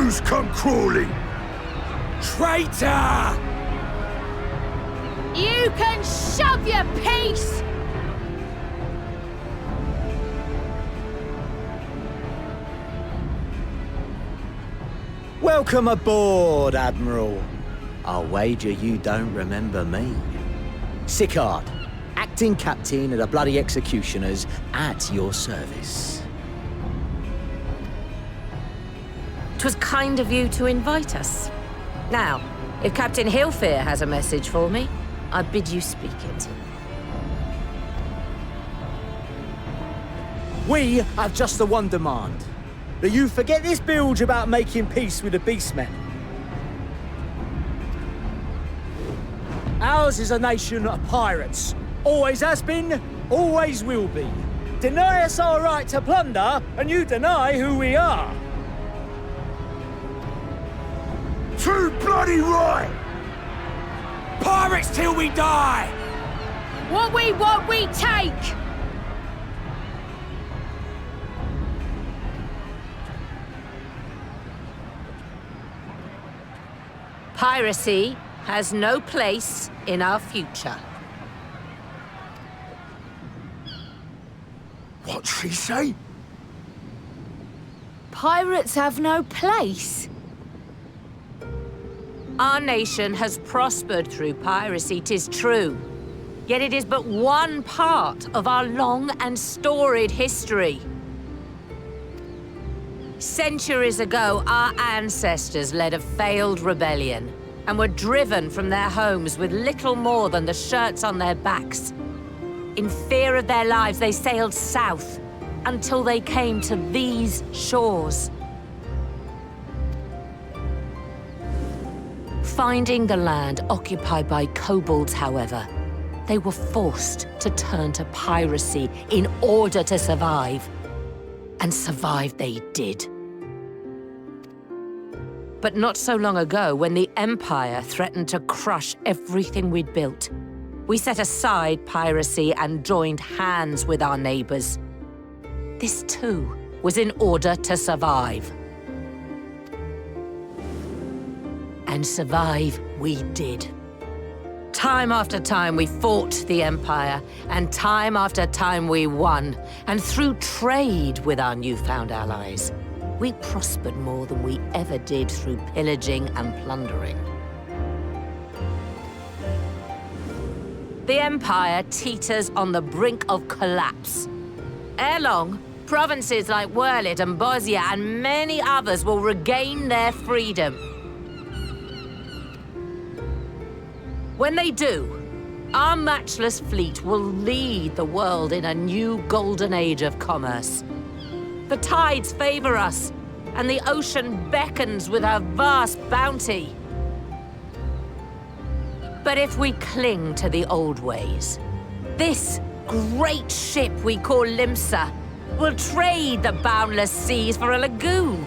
Who's come crawling? Traitor! You can shove your piece! Welcome aboard, Admiral. I'll wager you don't remember me. Sicard, acting captain of the bloody executioners, at your service. 'Twas kind of you to invite us. Now, if Captain Hillfear has a message for me, I bid you speak it. We have just the one demand. That you forget this bilge about making peace with the Beastmen. Ours is a nation of pirates. Always has been, always will be. Deny us our right to plunder, and you deny who we are. Too bloody right! Pirates till we die! What we want, we take! Piracy has no place in our future. What'd she say? Pirates have no place. Our nation has prospered through piracy, 'tis true. Yet it is but one part of our long and storied history. Centuries ago, our ancestors led a failed rebellion and were driven from their homes with little more than the shirts on their backs. In fear of their lives, they sailed south until they came to these shores. Finding the land occupied by kobolds, however, they were forced to turn to piracy in order to survive. And survive they did. But not so long ago, when the Empire threatened to crush everything we'd built, we set aside piracy and joined hands with our neighbors. This too was in order to survive. And survive we did. Time after time we fought the Empire, and time after time we won. And through trade with our newfound allies, we prospered more than we ever did through pillaging and plundering. The Empire teeters on the brink of collapse. Ere long, provinces like Wurlit and Bosnia and many others will regain their freedom. When they do, our matchless fleet will lead the world in a new golden age of commerce. The tides favor us, and the ocean beckons with her vast bounty. But if we cling to the old ways, this great ship we call Limsa will trade the boundless seas for a lagoon.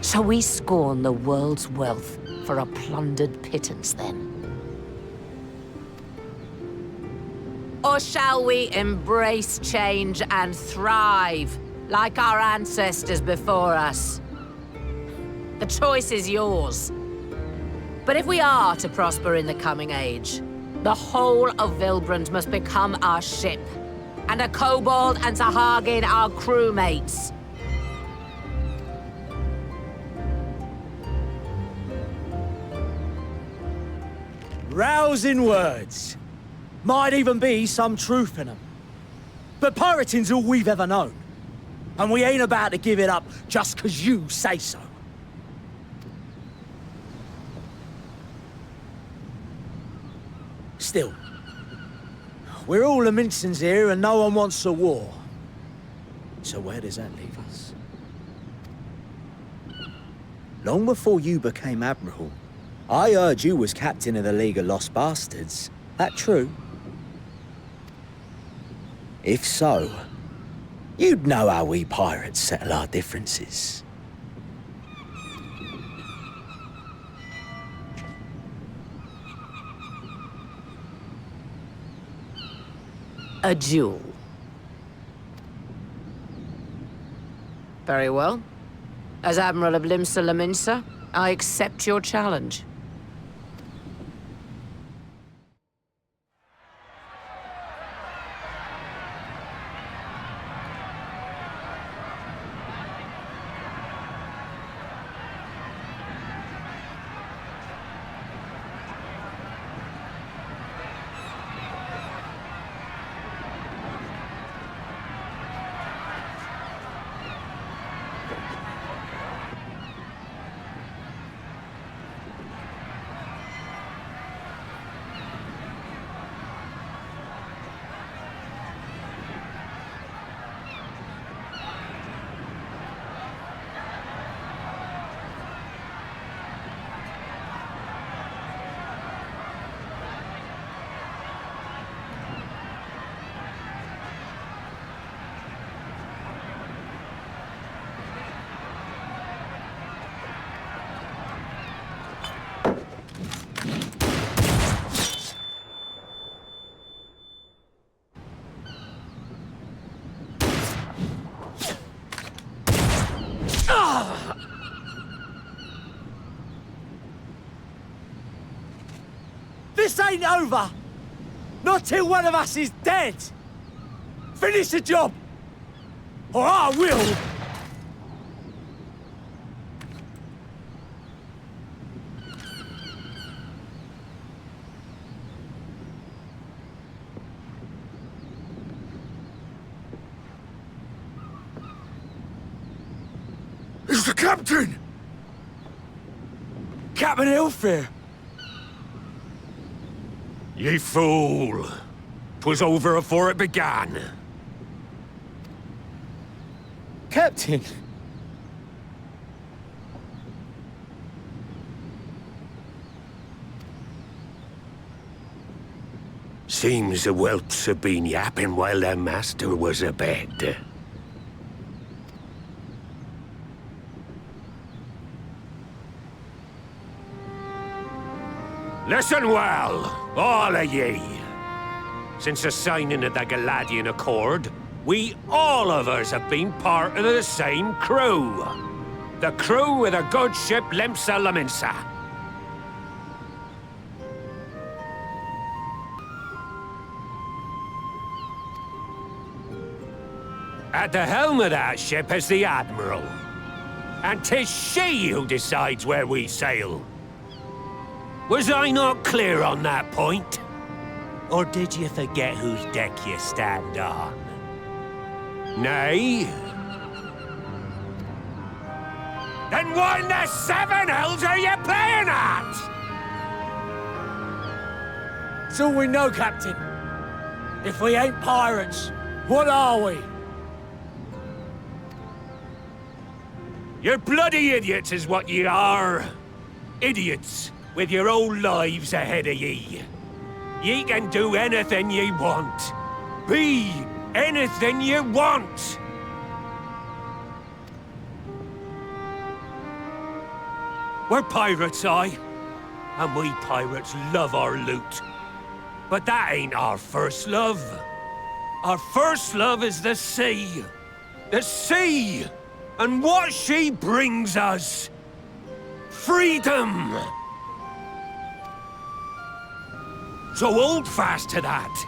Shall we scorn the world's wealth for a plundered pittance, then? Or shall we embrace change and thrive, like our ancestors before us? The choice is yours. But if we are to prosper in the coming age, the whole of Vilbrand must become our ship, and a kobold and Sahagin our crewmates. Rousing words. Might even be some truth in them. But pirating's all we've ever known. And we ain't about to give it up just 'cause you say so. Still, we're all Mincins here and no one wants a war. So where does that leave us? Long before you became Admiral, I heard you was captain of the League of Lost Bastards. That true? If so, you'd know how we pirates settle our differences. A duel. Very well. As Admiral of Limsa Laminsa, I accept your challenge. This ain't over! Not till one of us is dead! Finish the job! Or I will! It's the captain! Captain Alphinaud! Ye fool! 'Twas over afore it began. Captain! Seems the whelps have been yapping while their master was abed. Listen well, all of ye. Since the signing of the Galadian Accord, we all of us have been part of the same crew. The crew of the good ship Limsa Laminsa. At the helm of that ship is the Admiral. And 'tis she who decides where we sail. Was I not clear on that point? Or did you forget whose deck you stand on? Nay? Then what in the seven hells are you playing at? It's all we know, Captain. If we ain't pirates, what are we? You're bloody idiots is what ye are. Idiots with your own lives ahead of ye. Ye can do anything ye want. Be anything ye want. We're pirates, aye. And we pirates love our loot. But that ain't our first love. Our first love is the sea. The sea! And what she brings us. Freedom! So hold fast to that.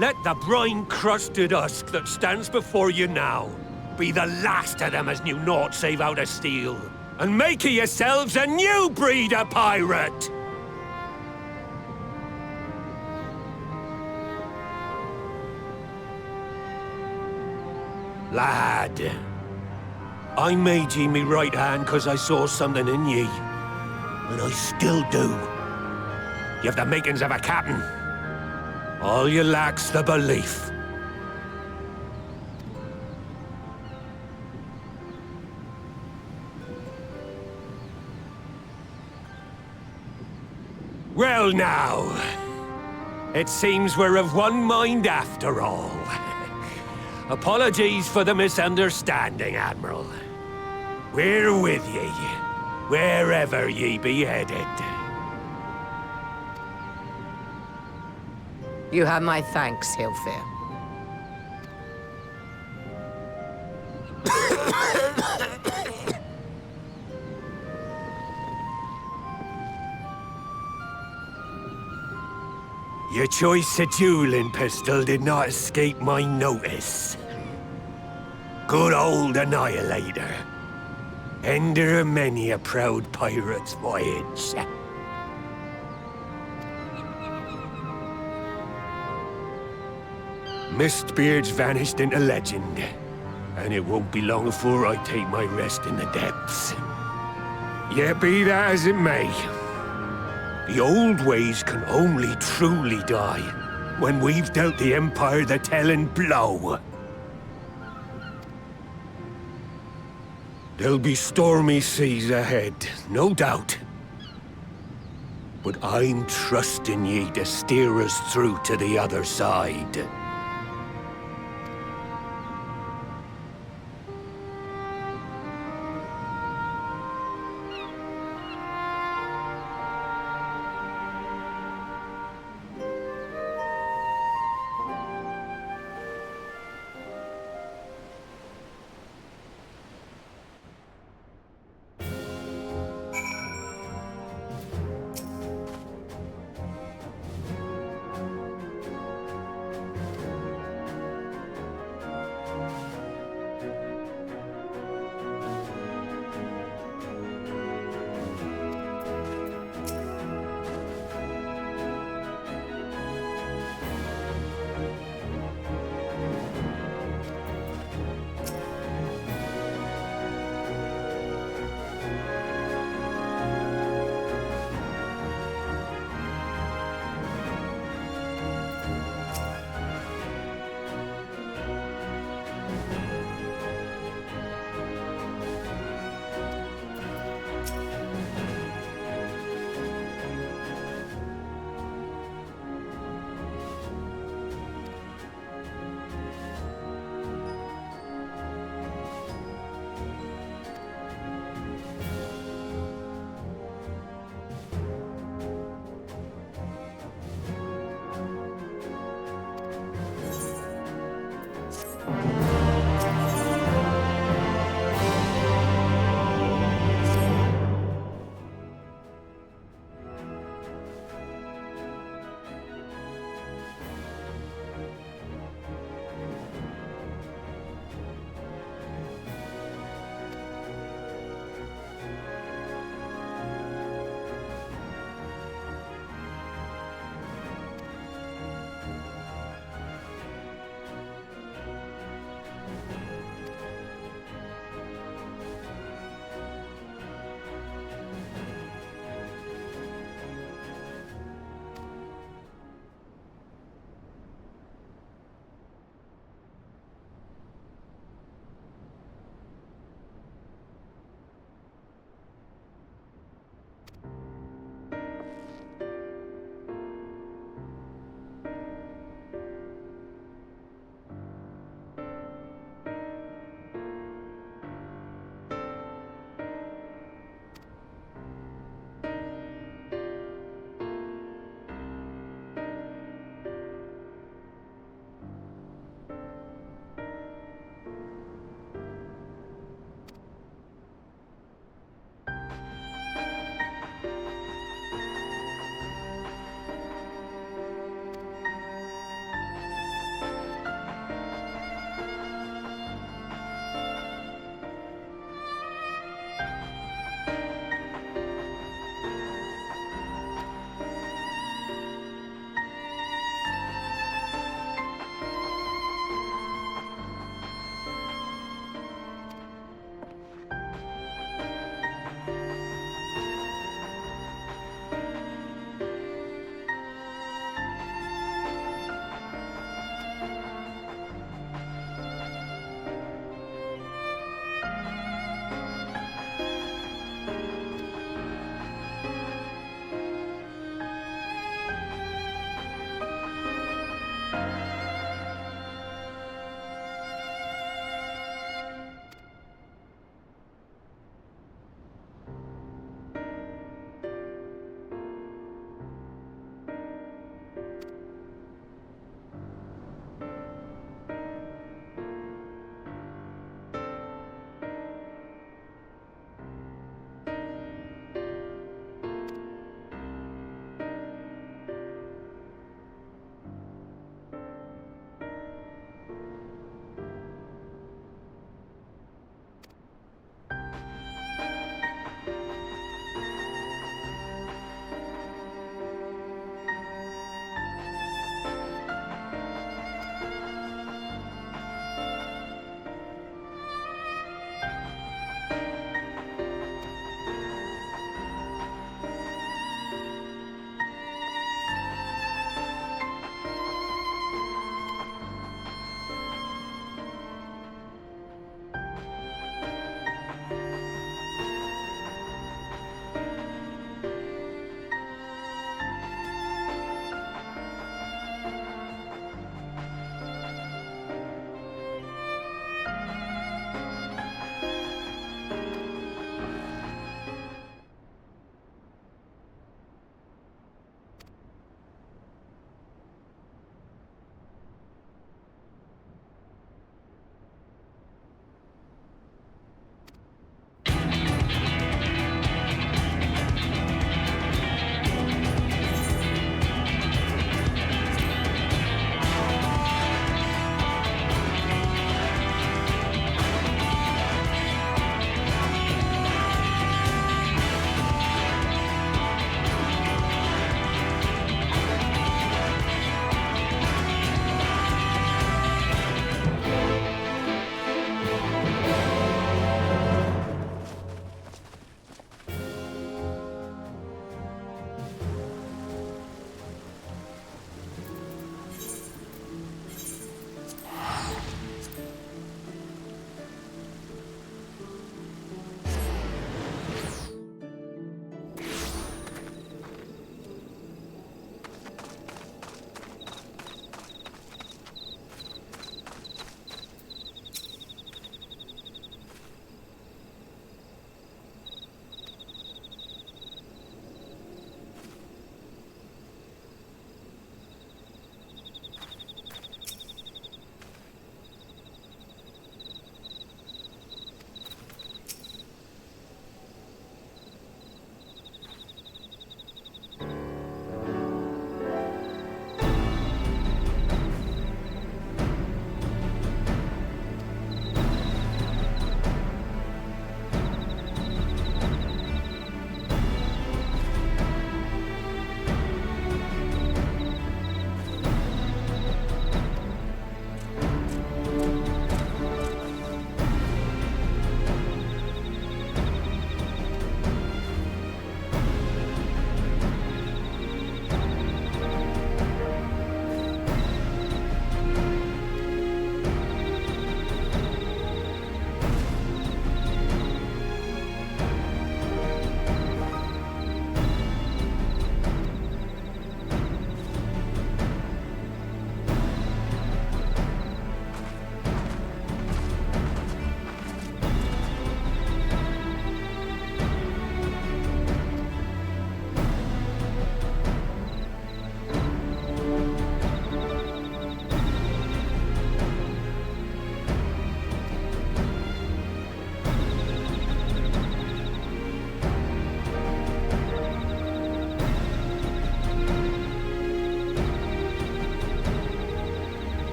Let the brine-crusted husk that stands before you now be the last of them as knew naught save out of steel. And make of yourselves a new breed of pirate! Lad, I made ye me right hand 'cause I saw something in ye. And I still do. You have the makings of a captain. All you lack's the belief. Well now, it seems we're of one mind after all. Apologies for the misunderstanding, Admiral. We're with ye, wherever ye be headed. You have my thanks, Hilfir. Your choice of dueling pistol did not escape my notice. Good old Annihilator. Ender of many a proud pirate's voyage. Mistbeard's vanished into legend, and it won't be long before I take my rest in the depths. Yet be that as it may, the old ways can only truly die when we've dealt the Empire the telling blow. There'll be stormy seas ahead, no doubt. But I'm trusting ye to steer us through to the other side.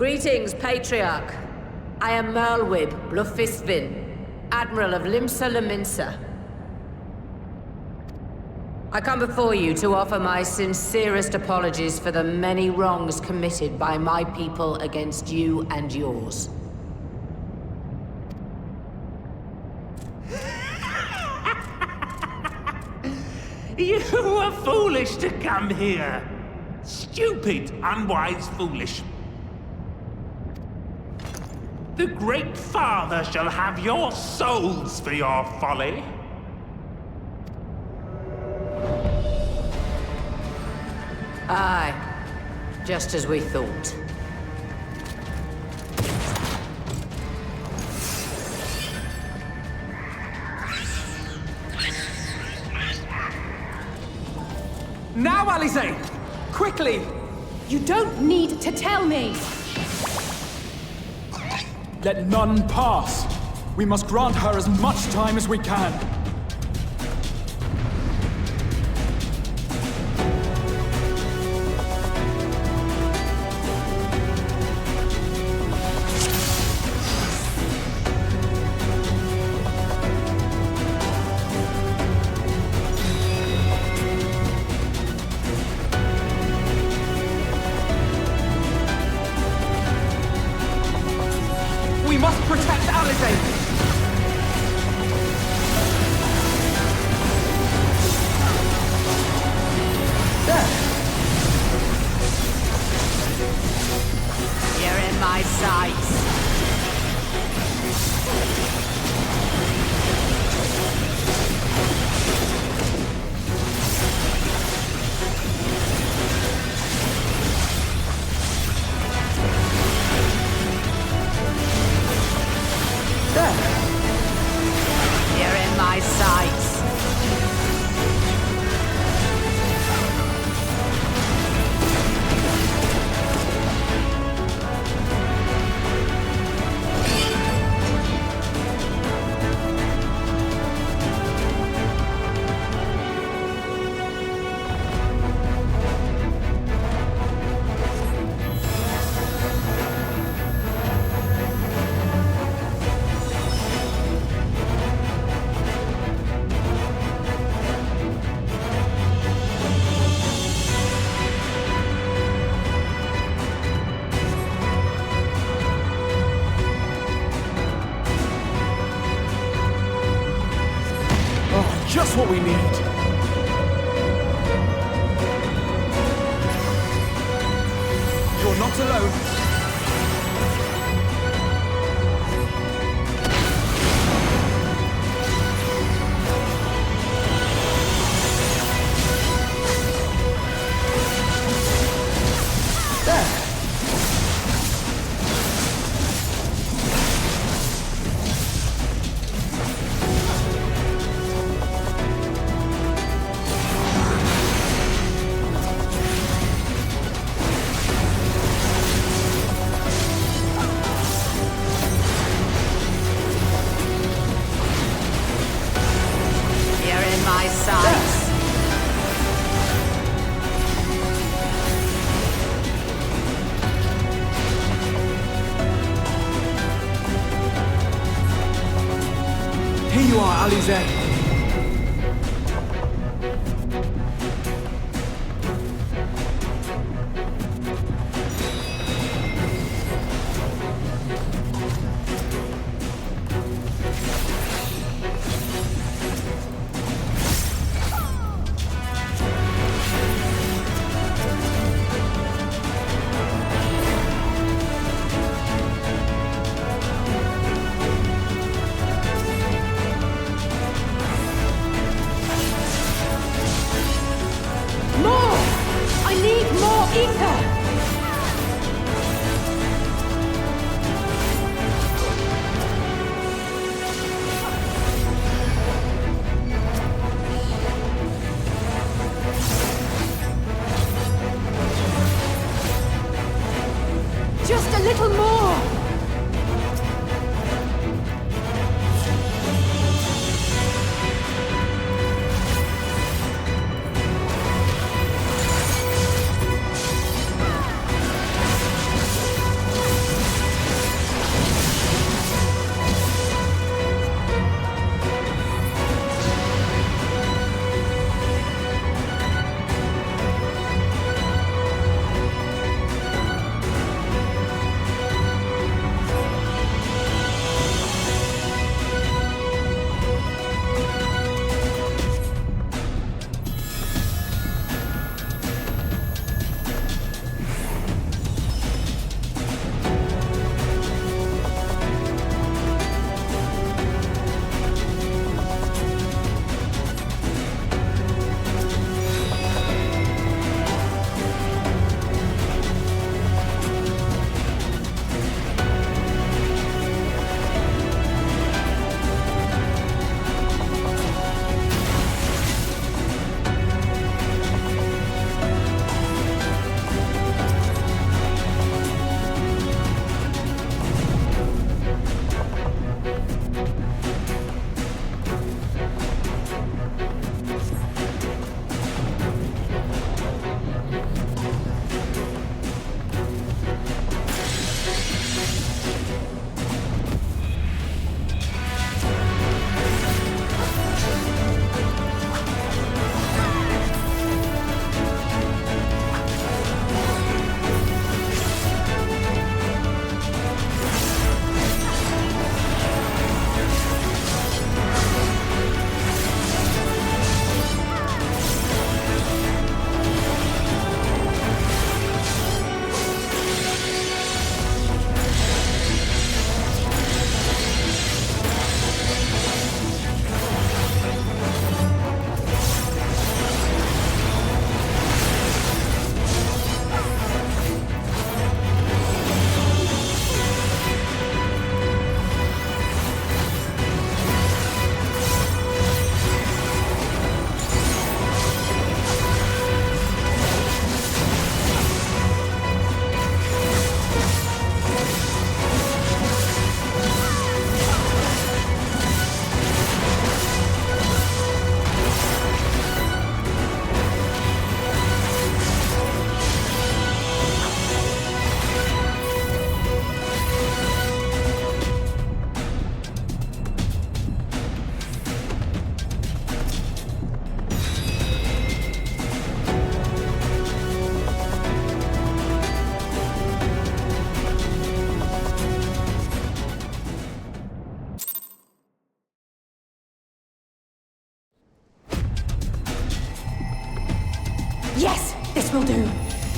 Greetings, Patriarch. I am Merlwib Blufisvin, Admiral of Limsa Leminsa. I come before you to offer my sincerest apologies for the many wrongs committed by my people against you and yours. You were foolish to come here. Stupid, unwise, foolish. The Great Father shall have your souls for your folly. Aye, just as we thought. Now, Alize! Quickly! You don't need to tell me! Let none pass. We must grant her as much time as we can. We must protect Alize! You're in my sights. You're in my sights. Oh, just what we need. You're not alone. You're in my sights. Here you are, Alize. More! I need more ether! Just a little more!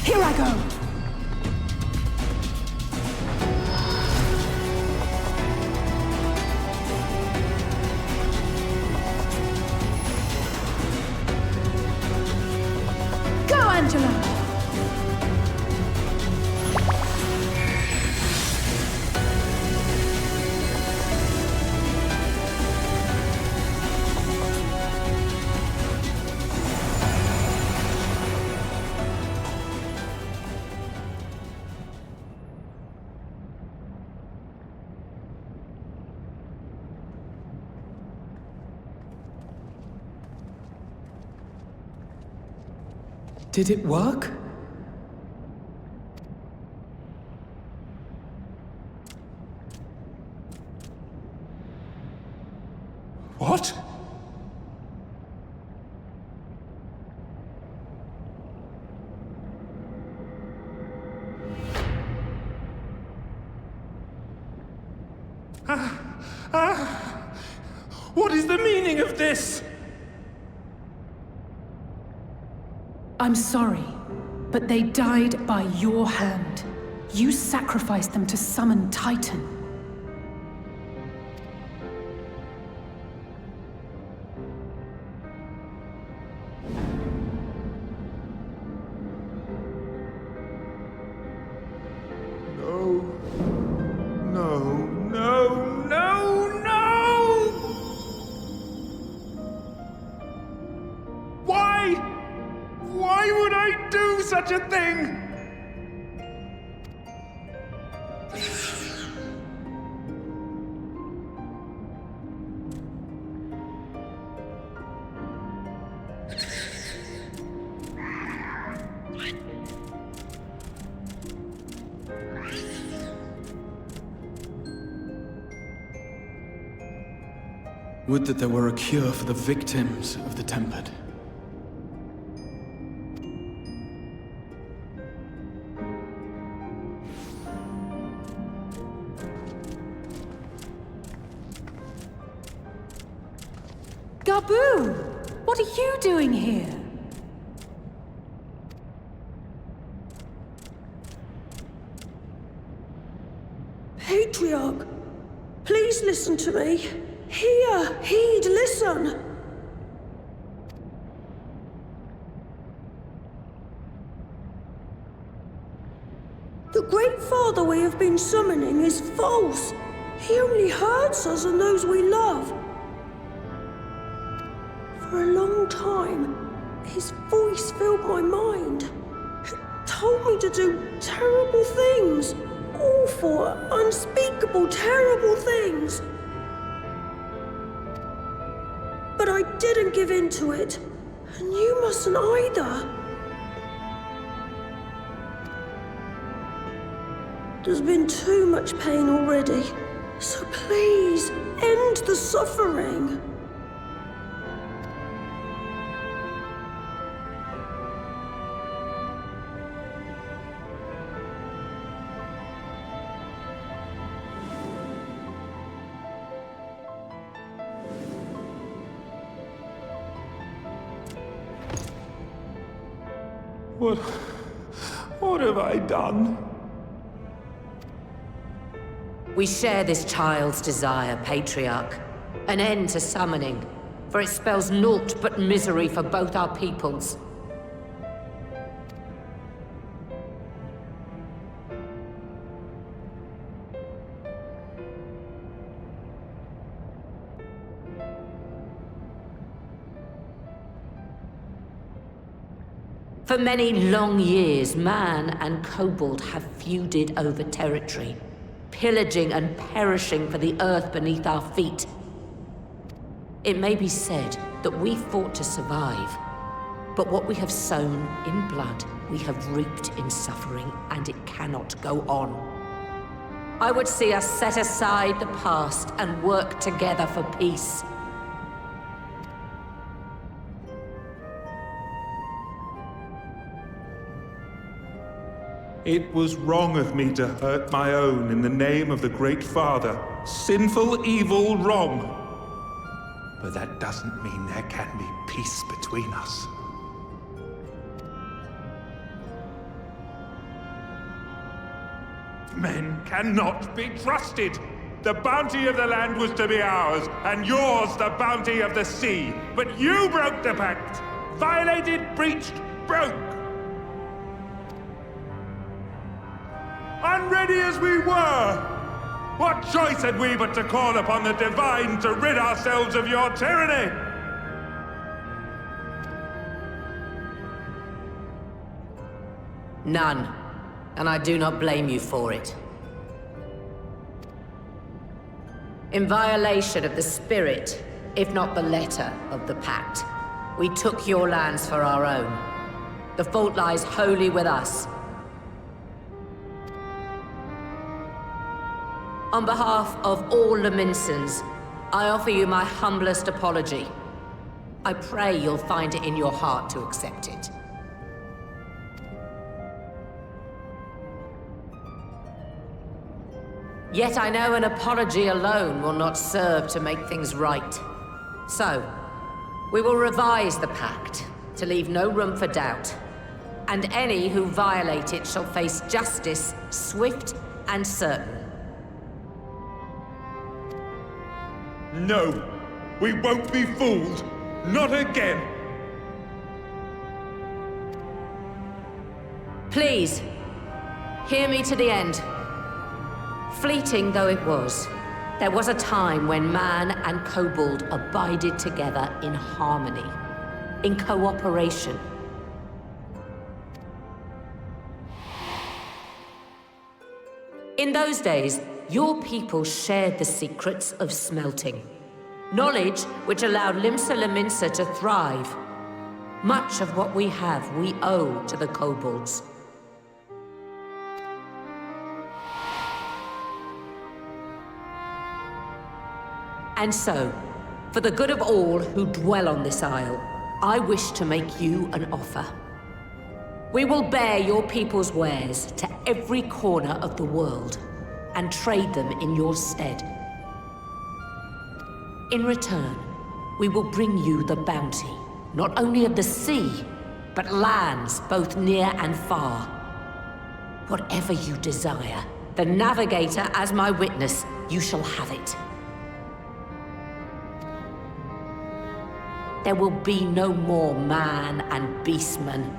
Here I go! Go, Angela! Did it work? What? What is the meaning of this? I'm sorry, but they died by your hand. You sacrificed them to summon Titan. No. No, no, no, no! Why? Why would I do such a thing? Would that there were a cure for the victims of the Tempered. Gaboo! What are you doing here? Patriarch, please listen to me. Hear, heed, listen. The Great Father we have been summoning is false. He only hurts us and those we love. For a long time, his voice filled my mind. It told me to do terrible things. Awful, unspeakable, terrible things. But I didn't give in to it, and you mustn't either. There's been too much pain already, so please, end the suffering. What have I done? We share this child's desire, Patriarch. An end to summoning, for it spells naught but misery for both our peoples. For many long years, man and kobold have feuded over territory, pillaging and perishing for the earth beneath our feet. It may be said that we fought to survive, but what we have sown in blood, we have reaped in suffering, and it cannot go on. I would see us set aside the past and work together for peace. It was wrong of me to hurt my own in the name of the Great Father. Sinful, evil, wrong. But that doesn't mean there can be peace between us. Men cannot be trusted. The bounty of the land was to be ours, and yours the bounty of the sea. But you broke the pact. Violated, breached, broke. Unready as we were, what choice had we but to call upon the divine to rid ourselves of your tyranny? None. And I do not blame you for it. In violation of the spirit, if not the letter, of the pact, we took your lands for our own. The fault lies wholly with us. On behalf of all Leminsons, I offer you my humblest apology. I pray you'll find it in your heart to accept it. Yet I know an apology alone will not serve to make things right. So, we will revise the pact to leave no room for doubt. And any who violate it shall face justice, swift and certain. No, we won't be fooled. Not again. Please, hear me to the end. Fleeting though it was, there was a time when man and kobold abided together in harmony, in cooperation. In those days, your people shared the secrets of smelting. Knowledge which allowed Limsa Lominsa to thrive. Much of what we have, we owe to the kobolds. And so, for the good of all who dwell on this isle, I wish to make you an offer. We will bear your people's wares to every corner of the world, and trade them in your stead. In return, we will bring you the bounty, not only of the sea, but lands both near and far. Whatever you desire, the Navigator as my witness, you shall have it. There will be no more man and beastman,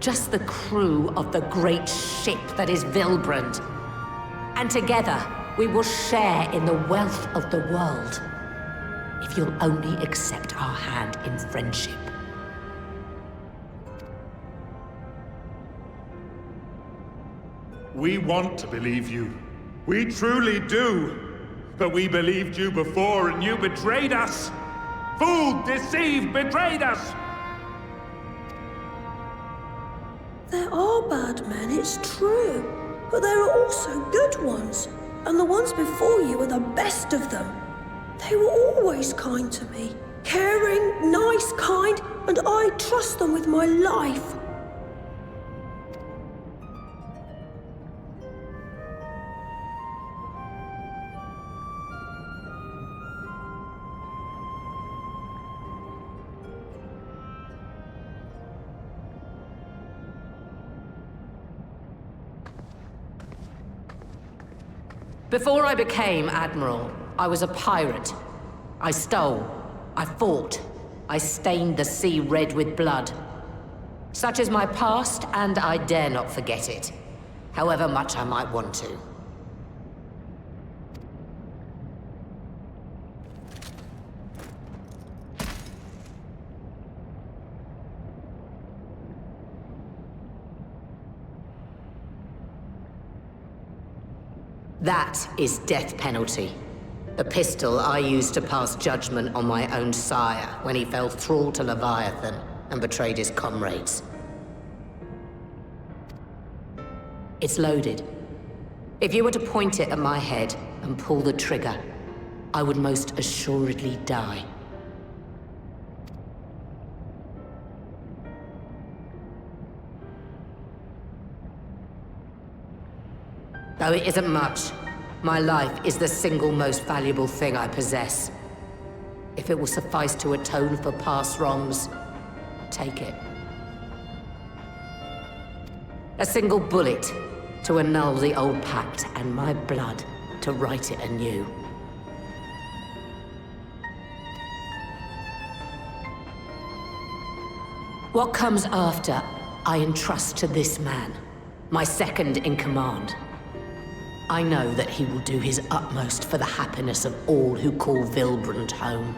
just the crew of the great ship that is Vilbrand. And together, we will share in the wealth of the world, if you'll only accept our hand in friendship. We want to believe you. We truly do. But we believed you before and you betrayed us. Fooled, deceived, betrayed us! There are bad men, it's true. But there are also good ones. And the ones before you are the best of them. They were always kind to me. Caring, nice, kind, and I trust them with my life. Before I became Admiral, I was a pirate. I stole, I fought, I stained the sea red with blood. Such is my past, and I dare not forget it, however much I might want to. That is death penalty. The pistol I used to pass judgment on my own sire when he fell thrall to Leviathan and betrayed his comrades. It's loaded. If you were to point it at my head and pull the trigger, I would most assuredly die. Though it isn't much, my life is the single most valuable thing I possess. If it will suffice to atone for past wrongs, take it. A single bullet, to annul the old pact and my blood to write it anew. What comes after, I entrust to this man, my second in command. I know that he will do his utmost for the happiness of all who call Vilbrand home.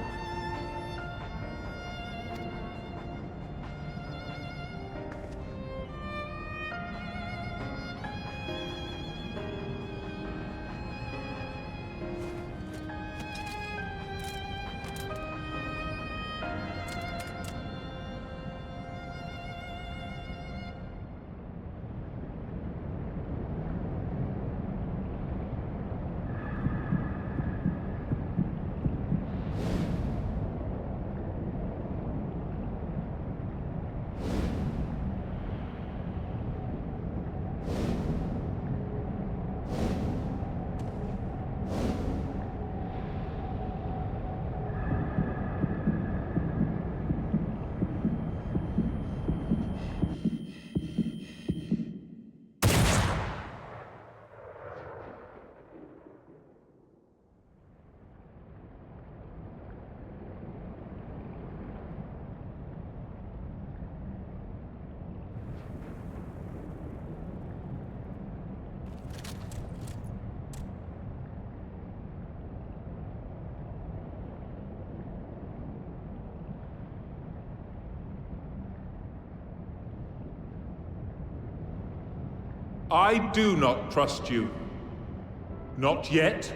I do not trust you. Not yet.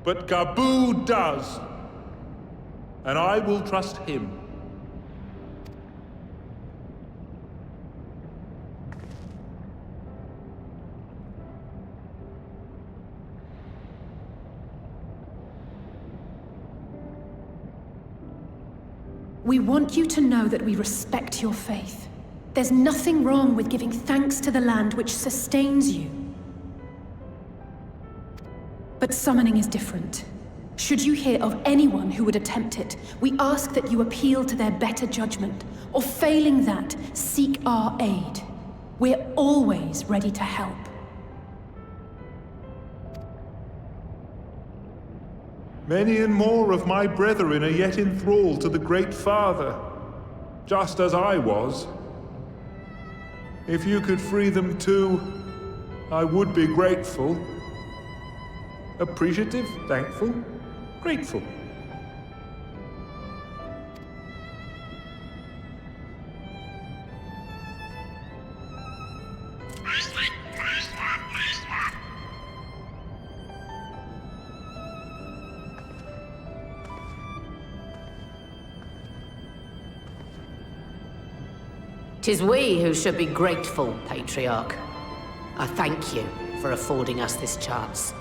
But Gaboo does. And I will trust him. We want you to know that we respect your faith. There's nothing wrong with giving thanks to the land which sustains you. But summoning is different. Should you hear of anyone who would attempt it, we ask that you appeal to their better judgment, or failing that, seek our aid. We're always ready to help. Many and more of my brethren are yet enthralled to the Great Father, just as I was. If you could free them too, I would be grateful. Appreciative, thankful, grateful. Tis we who should be grateful, Patriarch. I thank you for affording us this chance.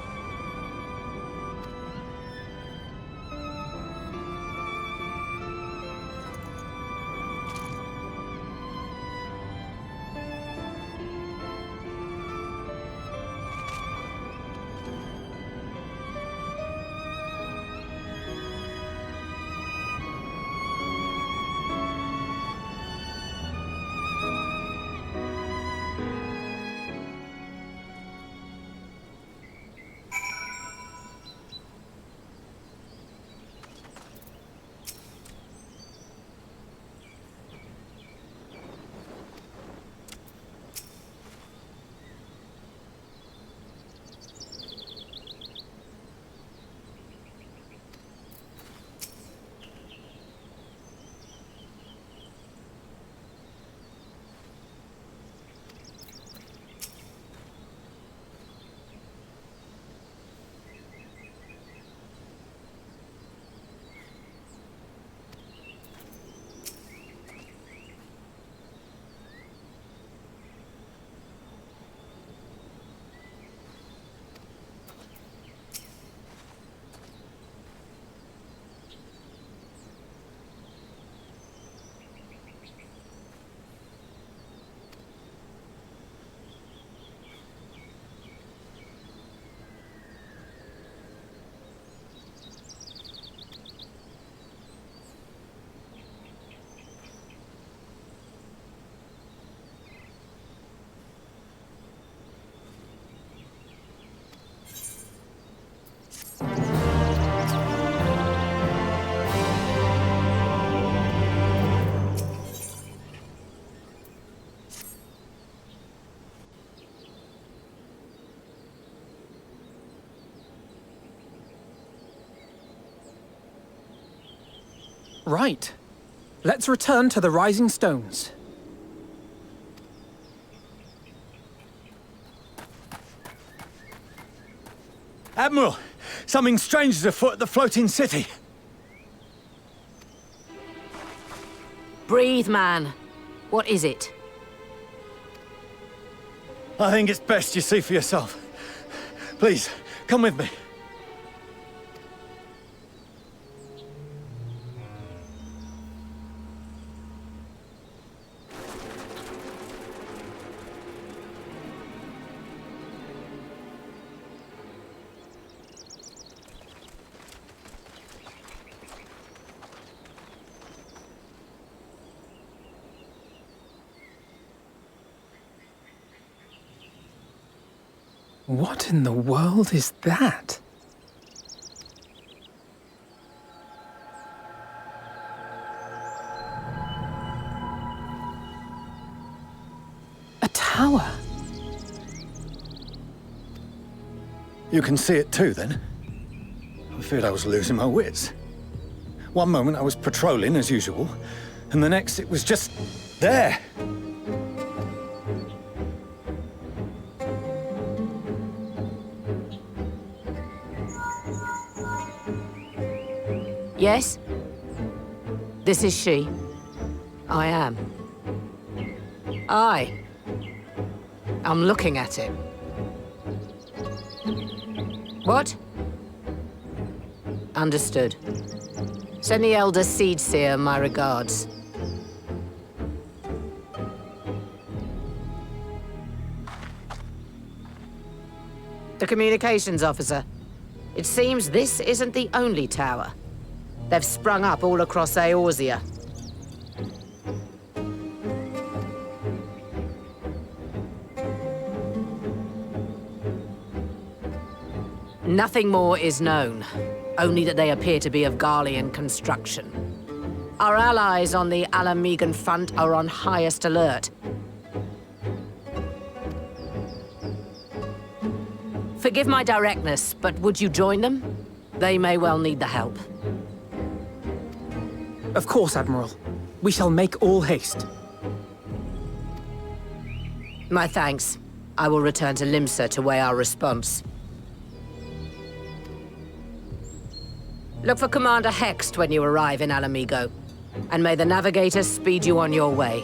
Right. Let's return to the Rising Stones. Admiral, something strange is afoot at the floating city. Breathe, man. What is it? I think it's best you see for yourself. Please, come with me. What in the world is that? A tower? You can see it too, then? I feared I was losing my wits. One moment I was patrolling as usual, and the next it was just there. Yes? This is she. I am. I'm looking at it. What? Understood. Send the Elder Seedseer my regards. The communications officer. It seems this isn't the only tower. They've sprung up all across Eorzea. Nothing more is known, only that they appear to be of Garlean construction. Our allies on the Alamegan front are on highest alert. Forgive my directness, but would you join them? They may well need the help. Of course, Admiral. We shall make all haste. My thanks. I will return to Limsa to weigh our response. Look for Commander Hext when you arrive in Alamigo, and may the Navigator speed you on your way.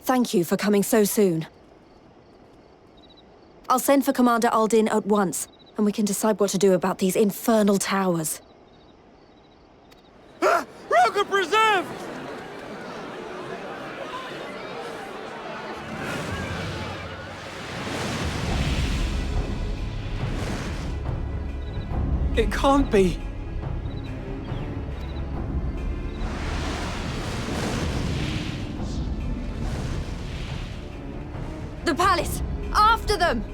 Thank you for coming so soon. I'll send for Commander Aldin at once, and we can decide what to do about these infernal towers. Roger preserved! It can't be. The palace! After them!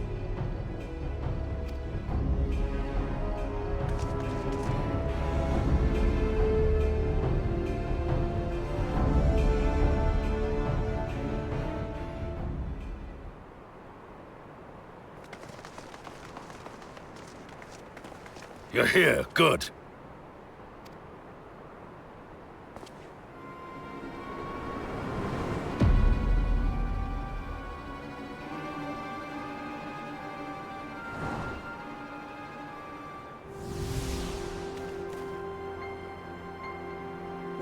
You're here. Good.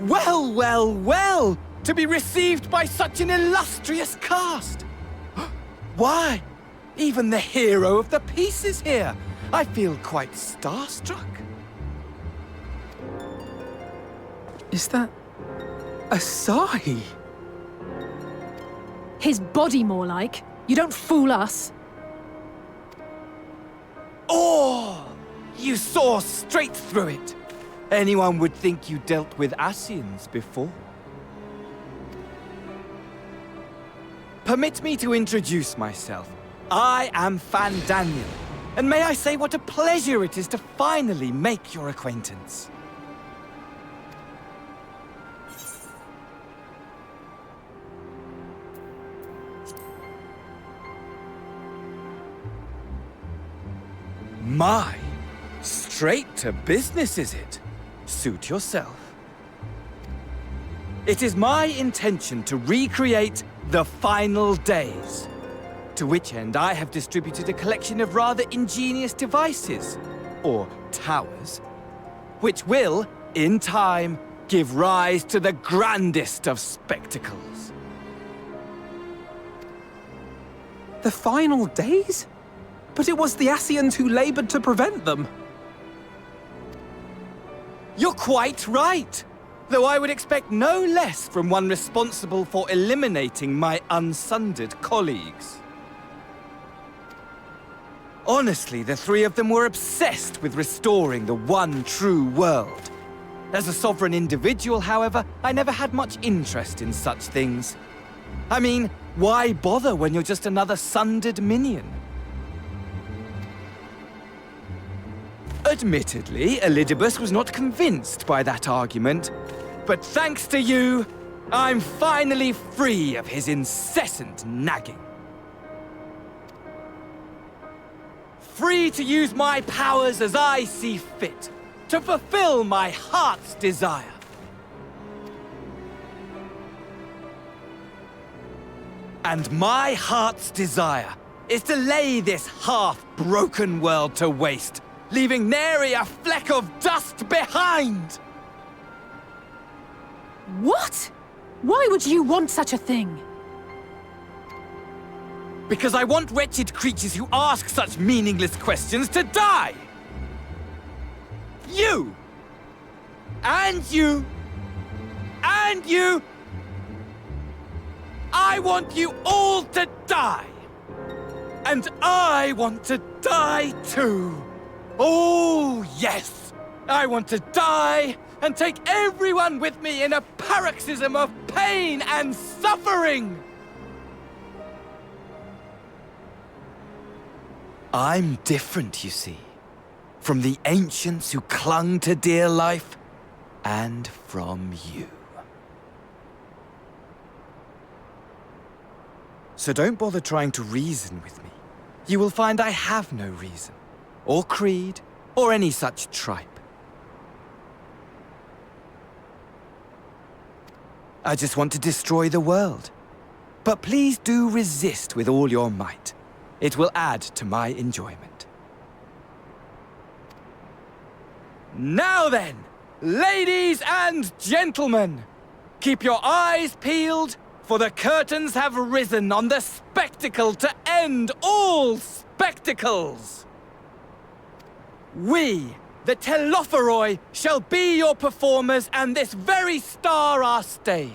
Well, well, well! To be received by such an illustrious cast! Why, even the hero of the piece is here! I feel quite starstruck. Is that Asahi? His body, more like. You don't fool us. Oh! You saw straight through it! Anyone would think you dealt with Ascians before. Permit me to introduce myself. I am Fandaniel, and may I say what a pleasure it is to finally make your acquaintance. My, straight to business is it? Suit yourself. It is my intention to recreate the final days, to which end I have distributed a collection of rather ingenious devices, or towers, which will, in time, give rise to the grandest of spectacles. The final days? But it was the Ascians who labored to prevent them. You're quite right, though I would expect no less from one responsible for eliminating my unsundered colleagues. Honestly, the three of them were obsessed with restoring the one true world. As a sovereign individual, however, I never had much interest in such things. I mean, why bother when you're just another sundered minion? Admittedly, Elidibus was not convinced by that argument, but thanks to you, I'm finally free of his incessant nagging. Free to use my powers as I see fit, to fulfill my heart's desire. And my heart's desire is to lay this half-broken world to waste, leaving nary a fleck of dust behind! What? Why would you want such a thing? Because I want wretched creatures who ask such meaningless questions to die! You! And you! And you! I want you all to die! And I want to die too! Oh, yes! I want to die and take everyone with me in a paroxysm of pain and suffering! I'm different, you see, from the ancients who clung to dear life, and from you. So don't bother trying to reason with me. You will find I have no reason, or creed, or any such tripe. I just want to destroy the world. But please do resist with all your might. It will add to my enjoyment. Now then, ladies and gentlemen, keep your eyes peeled, for the curtains have risen on the spectacle to end all spectacles. We, the Telophoroi, shall be your performers, and this very star our stage.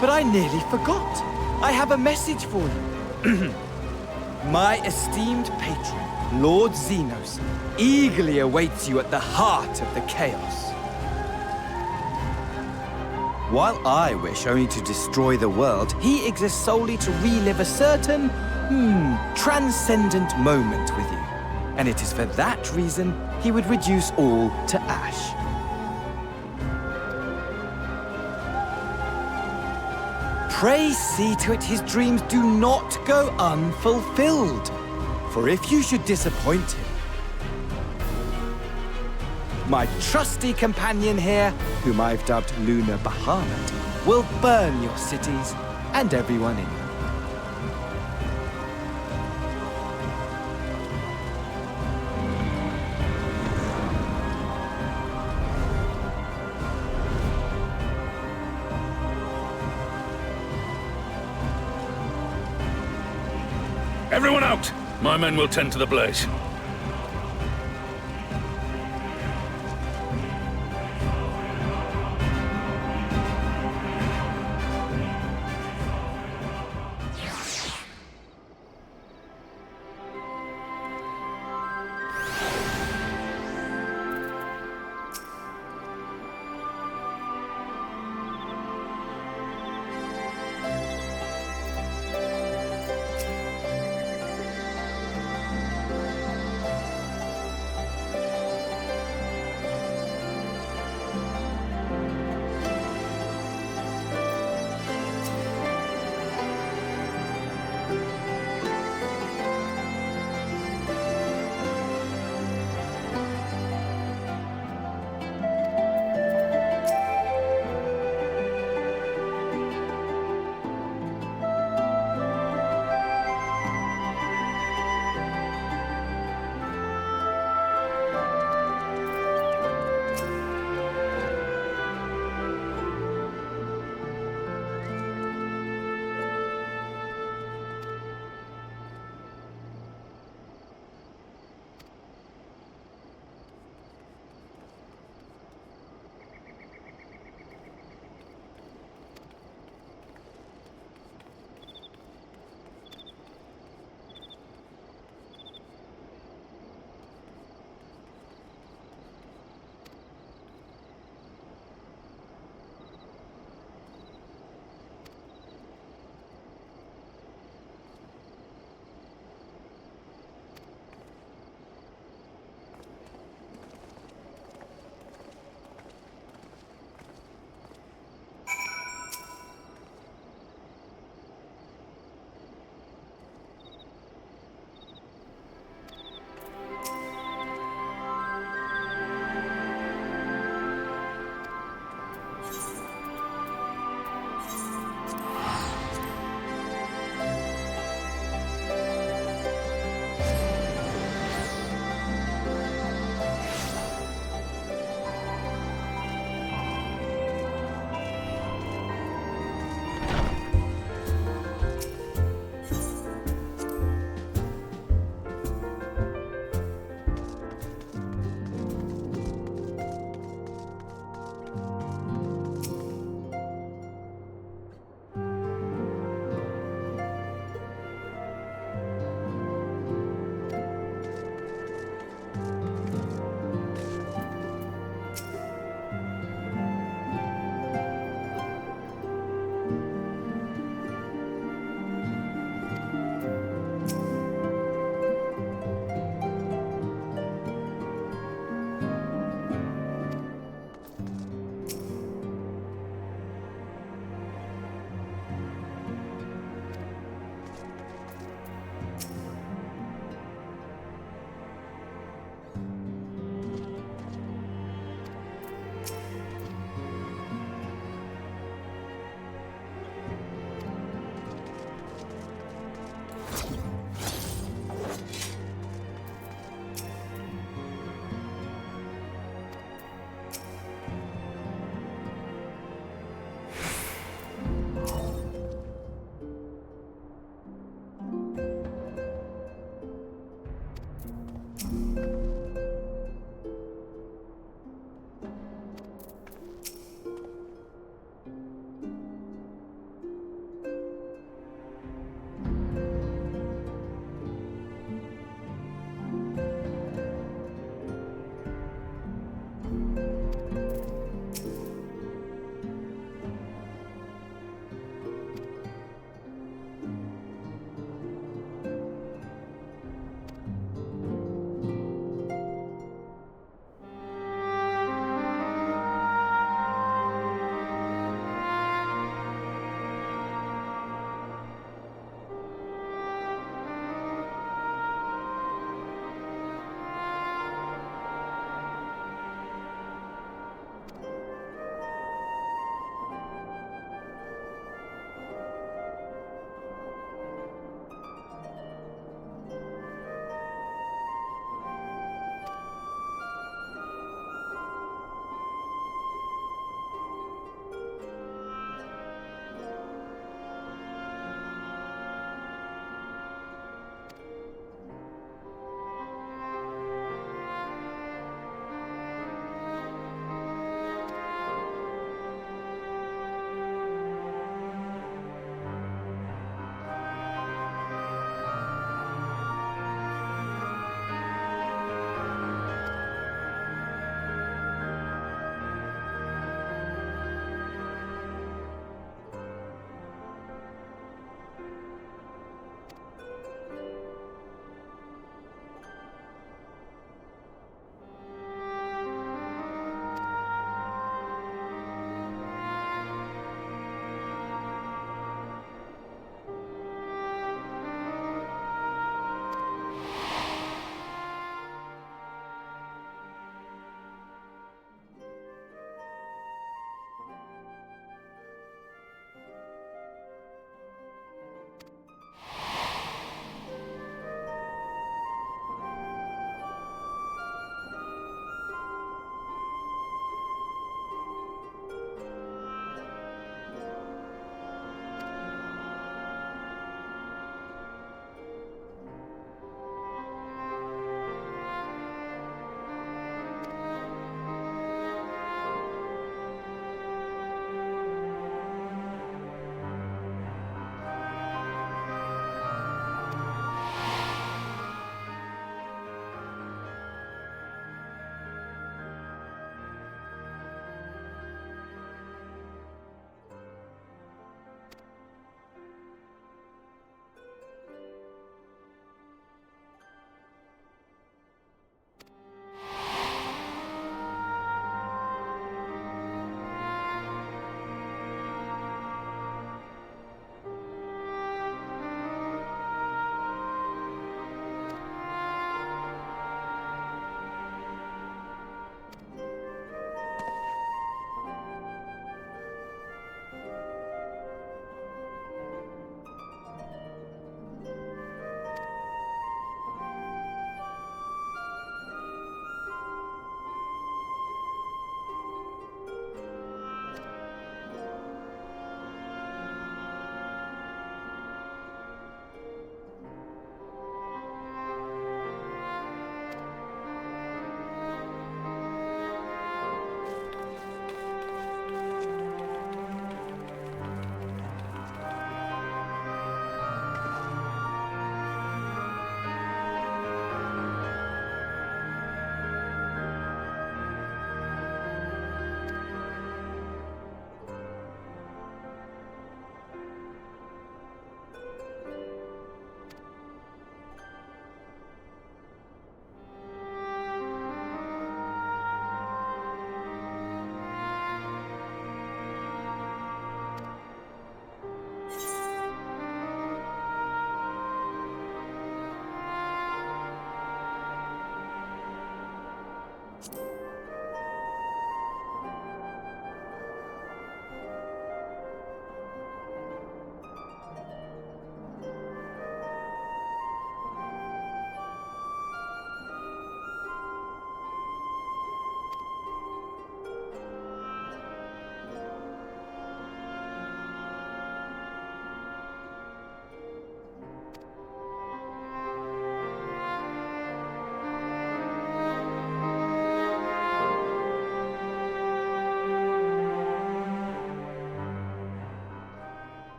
But I nearly forgot. I have a message for you. My esteemed patron, Lord Xenos, eagerly awaits you at the heart of the chaos. While I wish only to destroy the world, he exists solely to relive a certain, transcendent moment with you. And it is for that reason he would reduce all to ash. Pray see to it his dreams do not go unfulfilled. For if you should disappoint him, my trusty companion here, whom I've dubbed Lunar Bahamut, will burn your cities and everyone in them. Everyone out! My men will tend to the blaze.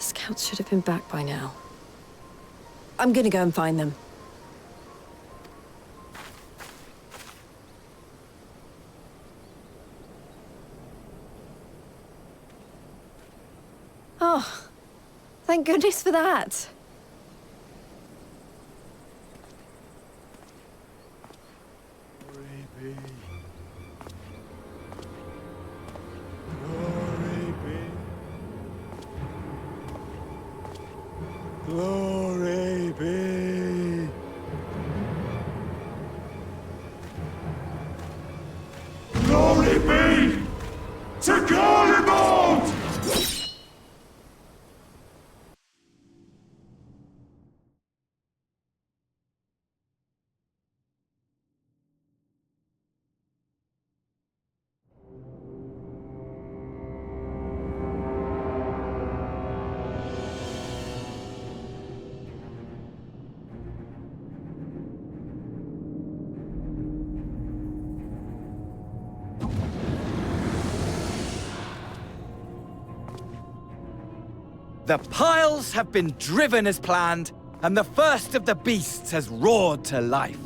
Scouts should have been back by now. I'm gonna go and find them. Oh, thank goodness for that. Glory be. Glory be to Alphinaud! The piles have been driven as planned, and the first of the beasts has roared to life.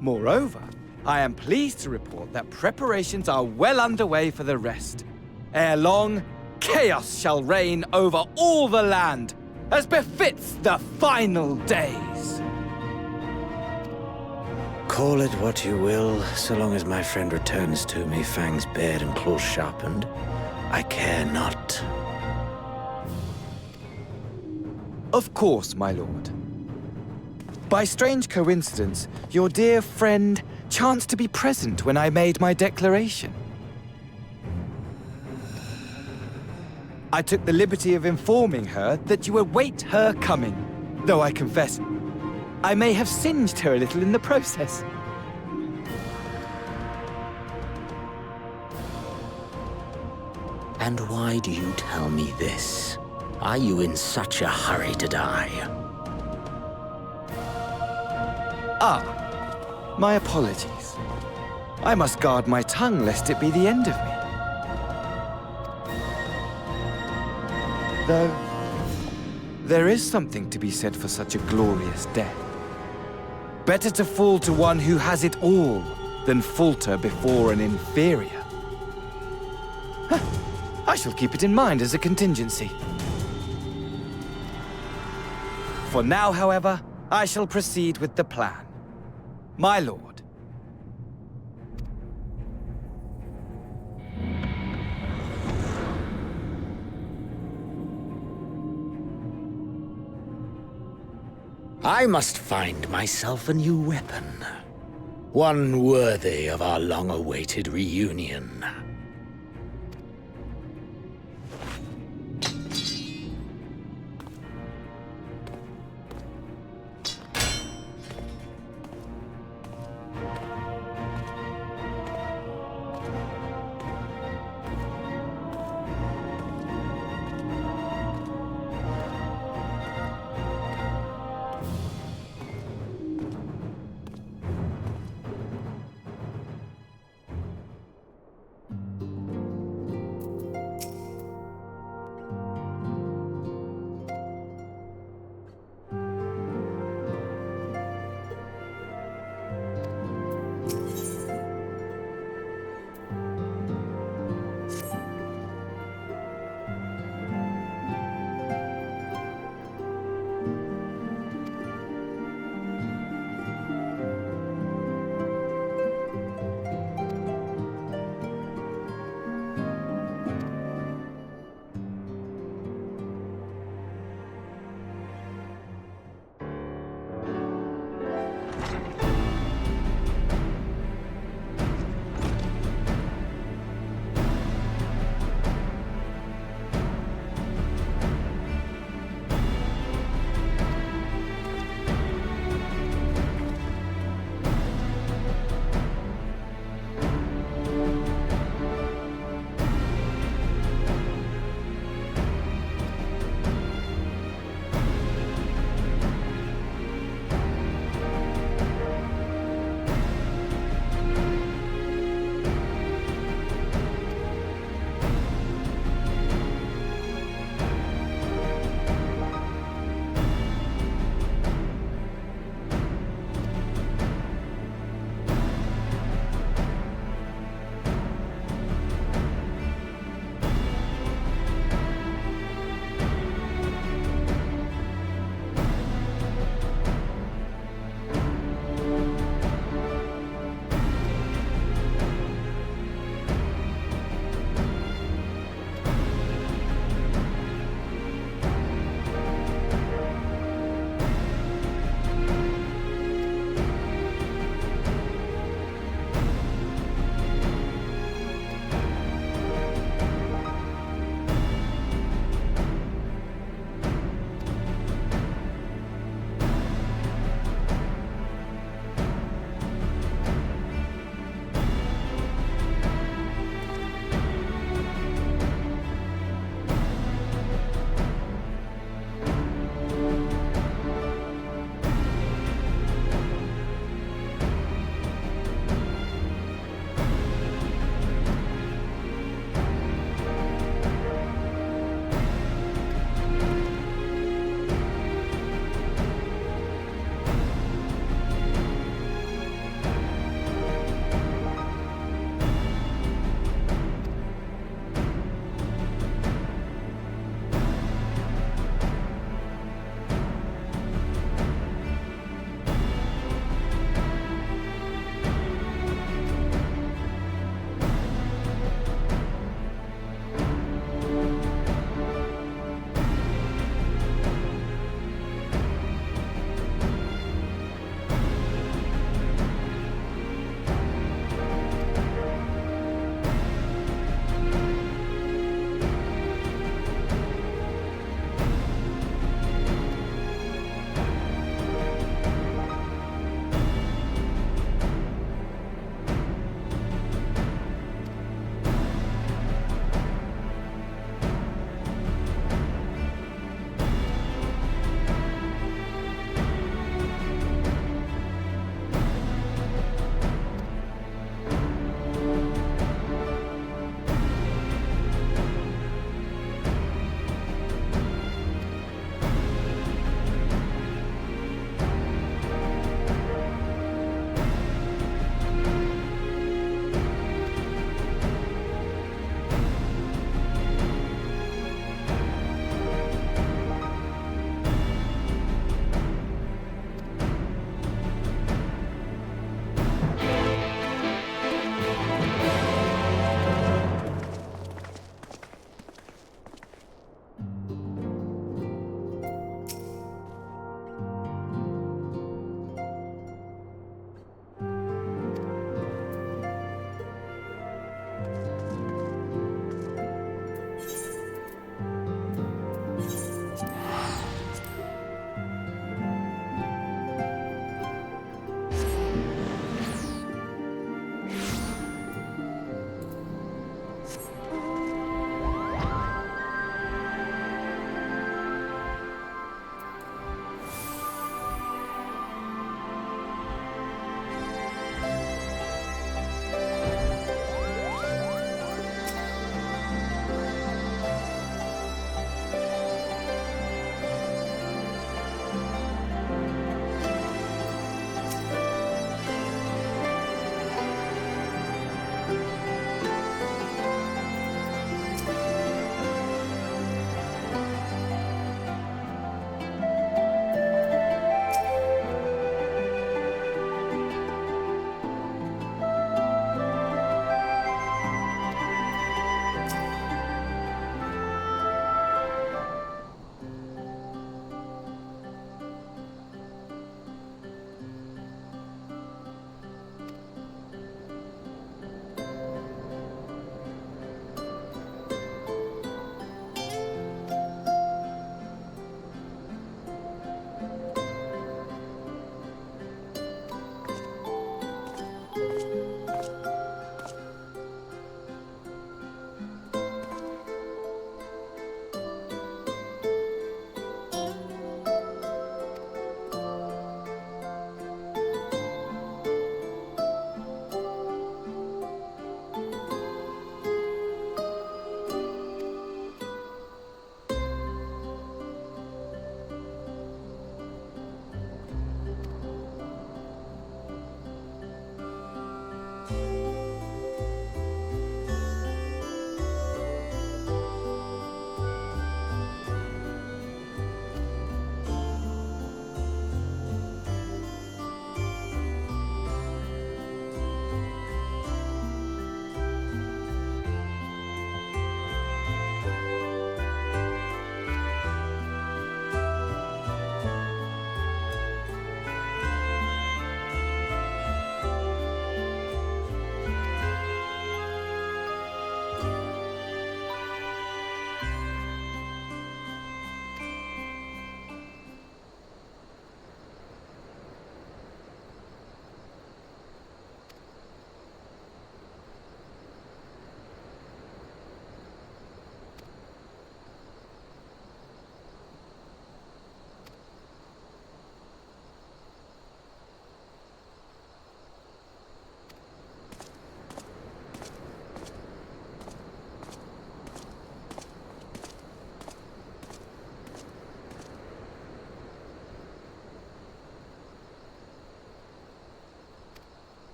Moreover, I am pleased to report that preparations are well underway for the rest. Ere long, chaos shall reign over all the land, as befits the final days. Call it what you will, so long as my friend returns to me, fangs bared and claws sharpened. I care not. Of course, my lord. By strange coincidence, your dear friend chanced to be present when I made my declaration. I took the liberty of informing her that you await her coming, though I confess, I may have singed her a little in the process. And why do you tell me this? Are you in such a hurry to die? Ah, my apologies. I must guard my tongue lest it be the end of me. Though, there is something to be said for such a glorious death. Better to fall to one who has it all than falter before an inferior. I shall keep it in mind as a contingency. For now, however, I shall proceed with the plan. My lord. I must find myself a new weapon. One worthy of our long-awaited reunion.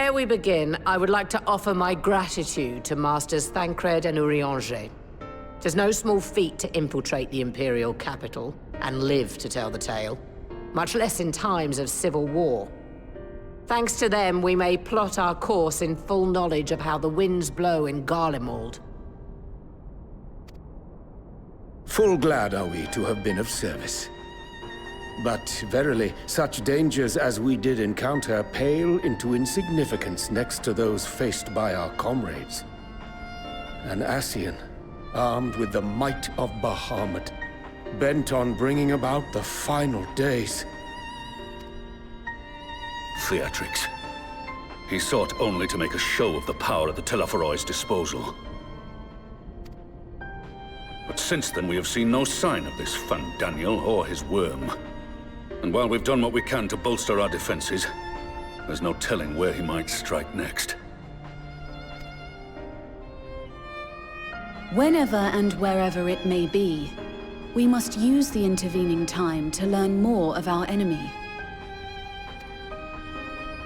Ere we begin, I would like to offer my gratitude to Masters Thancred and Urianger. Tis no small feat to infiltrate the Imperial capital and live to tell the tale, much less in times of civil war. Thanks to them, we may plot our course in full knowledge of how the winds blow in Garlemald. Full glad are we to have been of service. But verily, such dangers as we did encounter pale into insignificance next to those faced by our comrades. An Ascian, armed with the might of Bahamut, bent on bringing about the final days. Theatrics. He sought only to make a show of the power at the Telophoroid's disposal. But since then we have seen no sign of this Fandaniel or his worm. And while we've done what we can to bolster our defenses, there's no telling where he might strike next. Whenever and wherever it may be, we must use the intervening time to learn more of our enemy.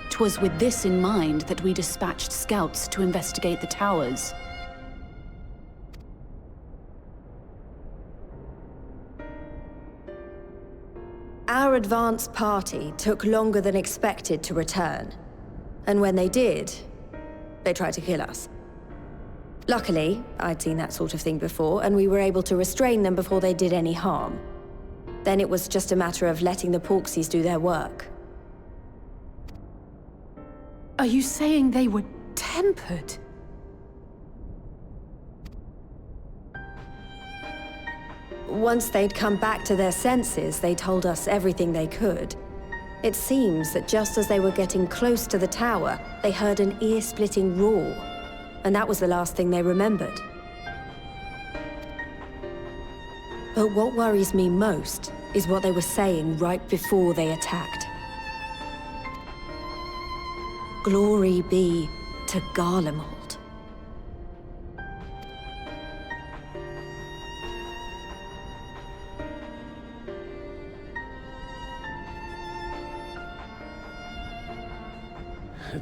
'Twas with this in mind that we dispatched scouts to investigate the towers. Our advance party took longer than expected to return. And when they did, they tried to kill us. Luckily, I'd seen that sort of thing before, and we were able to restrain them before they did any harm. Then it was just a matter of letting the Porksies do their work. Are you saying they were tempered? Once they'd come back to their senses, they told us everything they could. It seems that just as they were getting close to the tower, they heard an ear-splitting roar. And that was the last thing they remembered. But what worries me most is what they were saying right before they attacked. Glory be to Garlemald.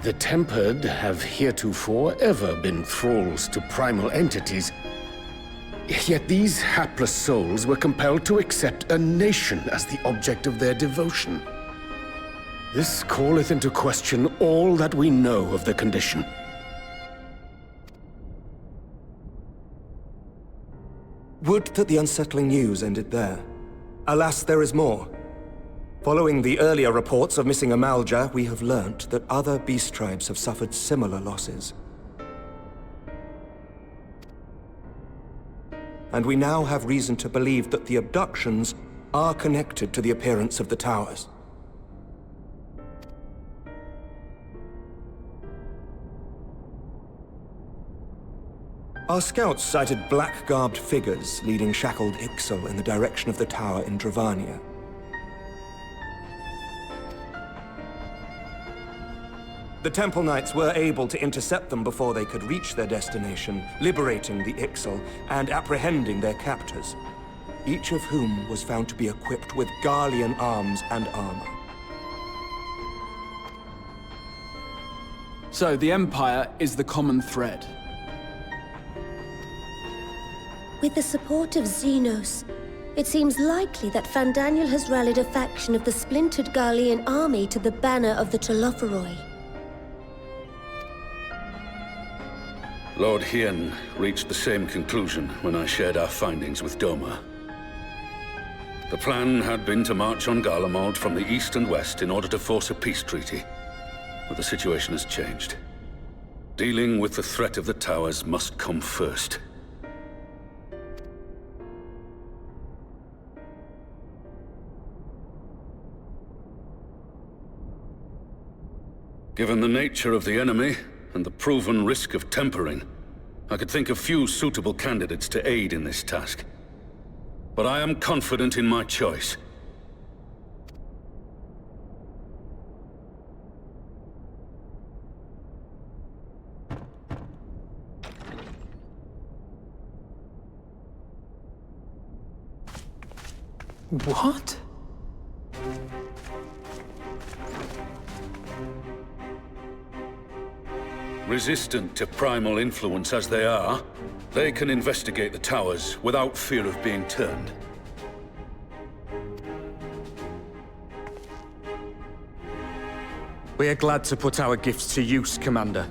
The Tempered have heretofore ever been thralls to primal entities. Yet these hapless souls were compelled to accept a nation as the object of their devotion. This calleth into question all that we know of the condition. Would that the unsettling news ended there. Alas, there is more. Following the earlier reports of missing Amalja, we have learnt that other beast tribes have suffered similar losses. And we now have reason to believe that the abductions are connected to the appearance of the towers. Our scouts sighted black-garbed figures leading shackled Ixal in the direction of the tower in Dravania. The Temple Knights were able to intercept them before they could reach their destination, liberating the Ixal and apprehending their captors, each of whom was found to be equipped with Garlean arms and armor. So the Empire is the common thread. With the support of Xenos, it seems likely that Fandaniel has rallied a faction of the splintered Garlean army to the banner of the Telophoroi. Lord Hien reached the same conclusion when I shared our findings with Doma. The plan had been to march on Garlemald from the east and west in order to force a peace treaty. But the situation has changed. Dealing with the threat of the towers must come first. Given the nature of the enemy, and the proven risk of tempering, I could think of few suitable candidates to aid in this task. But I am confident in my choice. What? Resistant to primal influence as they are, they can investigate the towers without fear of being turned. We are glad to put our gifts to use, Commander.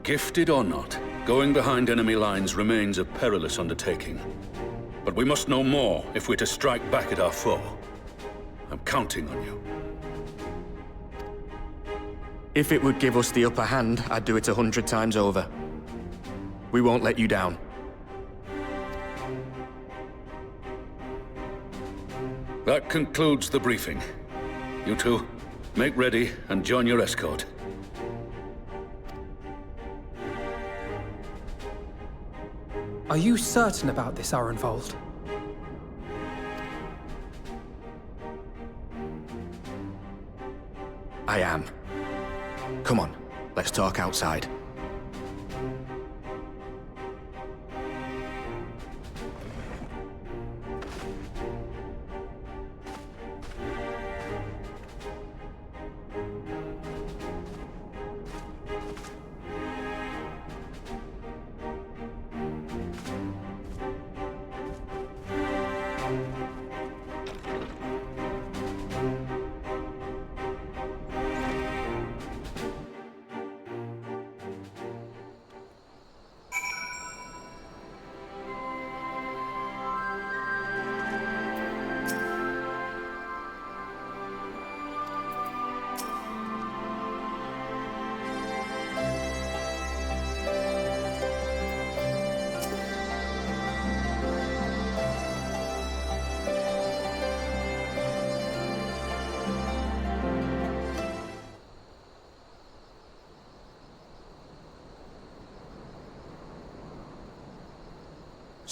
Gifted or not, going behind enemy lines remains a perilous undertaking. But we must know more if we're to strike back at our foe. I'm counting on you. If it would give us the upper hand, I'd do it 100 times over. We won't let you down. That concludes the briefing. You two, make ready and join your escort. Are you certain about this, Arenvold? I am. Come on, let's talk outside.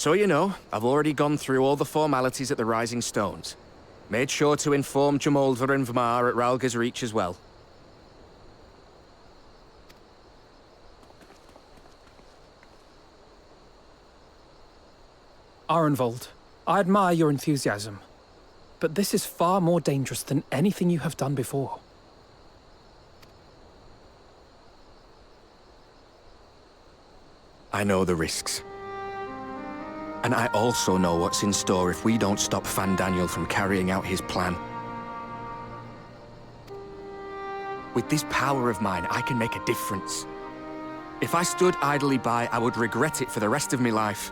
So you know, I've already gone through all the formalities at the Rising Stones. Made sure to inform Jamoldva and Vamar at Ralga's Reach as well. Arenvold, I admire your enthusiasm, but this is far more dangerous than anything you have done before. I know the risks. And I also know what's in store if we don't stop Fandaniel from carrying out his plan. With this power of mine, I can make a difference. If I stood idly by, I would regret it for the rest of my life.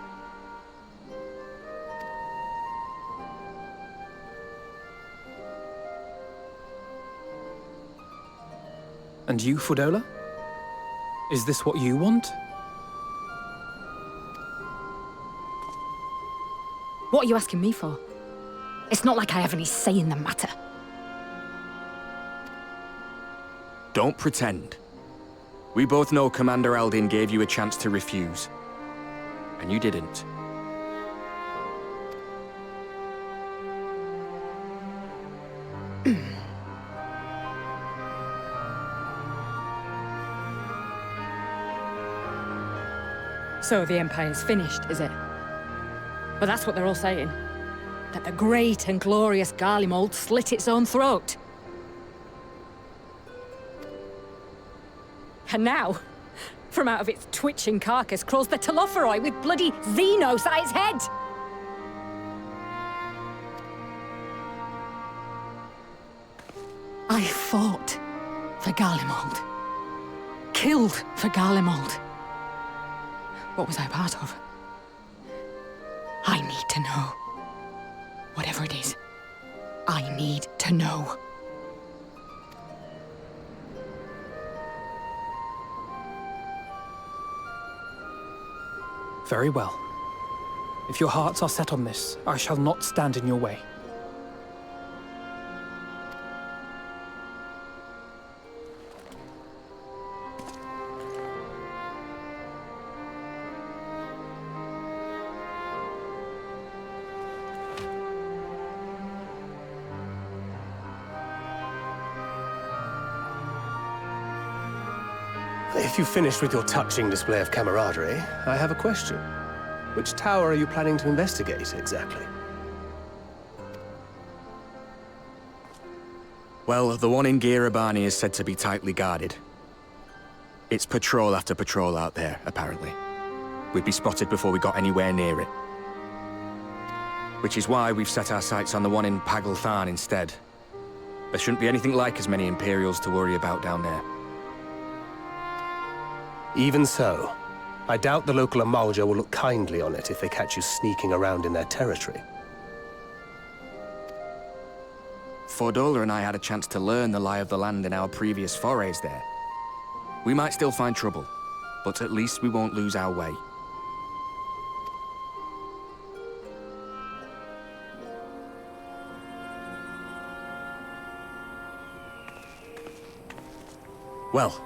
And you, Fudola? Is this what you want? What are you asking me for? It's not like I have any say in the matter. Don't pretend. We both know Commander Aldin gave you a chance to refuse. And you didn't. So the Empire's finished, is it? But that's what they're all saying. That the great and glorious Garlemald slit its own throat. And now, from out of its twitching carcass crawls the Telophoroi with bloody Xenos at its head! I fought for Garlemald. Killed for Garlemald. What was I a part of? I need to know. Whatever it is, I need to know. Very well. If your hearts are set on this, I shall not stand in your way. If you've finished with your touching display of camaraderie, I have a question. Which tower are you planning to investigate, exactly? Well, the one in Girabani is said to be tightly guarded. It's patrol after patrol out there, apparently. We'd be spotted before we got anywhere near it. Which is why we've set our sights on the one in Pagalthan instead. There shouldn't be anything like as many Imperials to worry about down there. Even so, I doubt the local Amalja will look kindly on it if they catch you sneaking around in their territory. Fordola and I had a chance to learn the lie of the land in our previous forays there. We might still find trouble, but at least we won't lose our way. Well,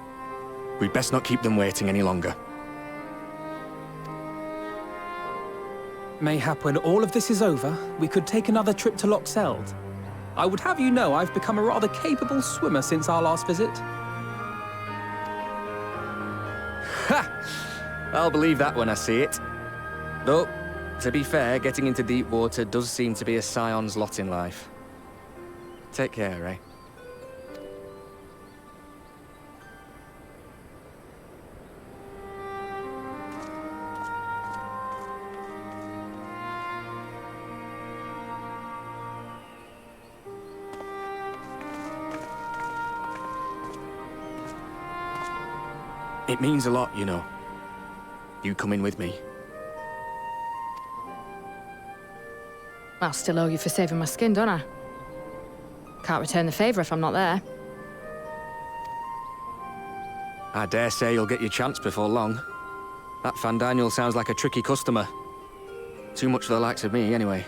we'd best not keep them waiting any longer. Mayhap when all of this is over, we could take another trip to Loxeld. I would have you know I've become a rather capable swimmer since our last visit. Ha! I'll believe that when I see it. Though, to be fair, getting into deep water does seem to be a scion's lot in life. Take care, eh? It means a lot, you know. You coming with me. I'll still owe you for saving my skin, don't I? Can't return the favour if I'm not there. I dare say you'll get your chance before long. That Fandaniel sounds like a tricky customer. Too much for the likes of me, anyway.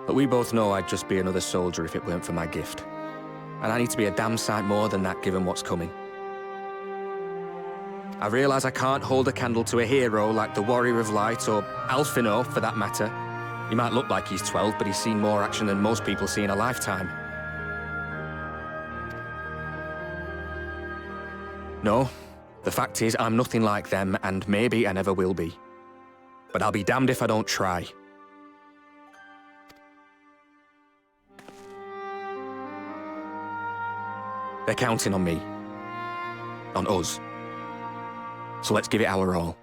But we both know I'd just be another soldier if it weren't for my gift. And I need to be a damn sight more than that given what's coming. I realise I can't hold a candle to a hero like the Warrior of Light or Alphinaud, for that matter. He might look like he's 12, but he's seen more action than most people see in a lifetime. No, the fact is I'm nothing like them, and maybe I never will be. But I'll be damned if I don't try. They're counting on me. On us. So let's give it our all.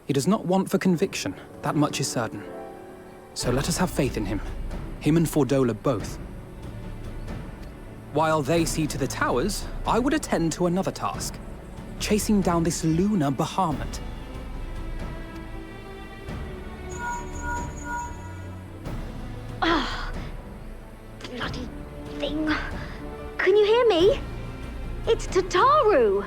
He does not want for conviction, that much is certain. So let us have faith in him. Him and Fordola both. While they see to the towers, I would attend to another task. Chasing down this lunar Bahamut. Ah, bloody thing. Can you hear me? It's Tataru.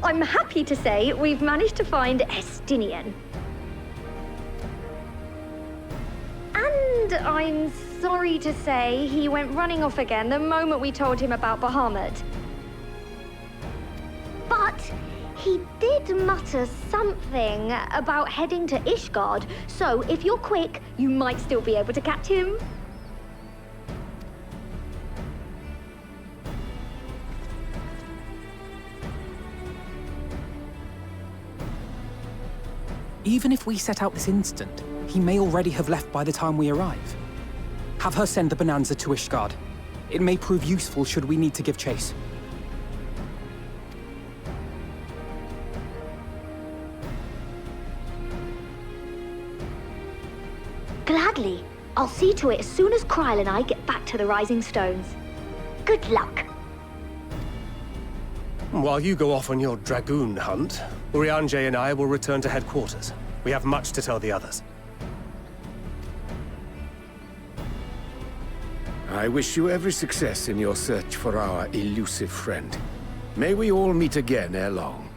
I'm happy to say we've managed to find Estinian. And I'm sorry to say he went running off again the moment we told him about Bahamut. But he did mutter something about heading to Ishgard, so if you're quick, you might still be able to catch him. Even if we set out this instant, he may already have left by the time we arrive. Have her send the Bonanza to Ishgard. It may prove useful should we need to give chase. Gladly. I'll see to it as soon as Kryl and I get back to the Rising Stones. Good luck. While you go off on your dragoon hunt, Urianger and I will return to headquarters. We have much to tell the others. I wish you every success in your search for our elusive friend. May we all meet again ere long.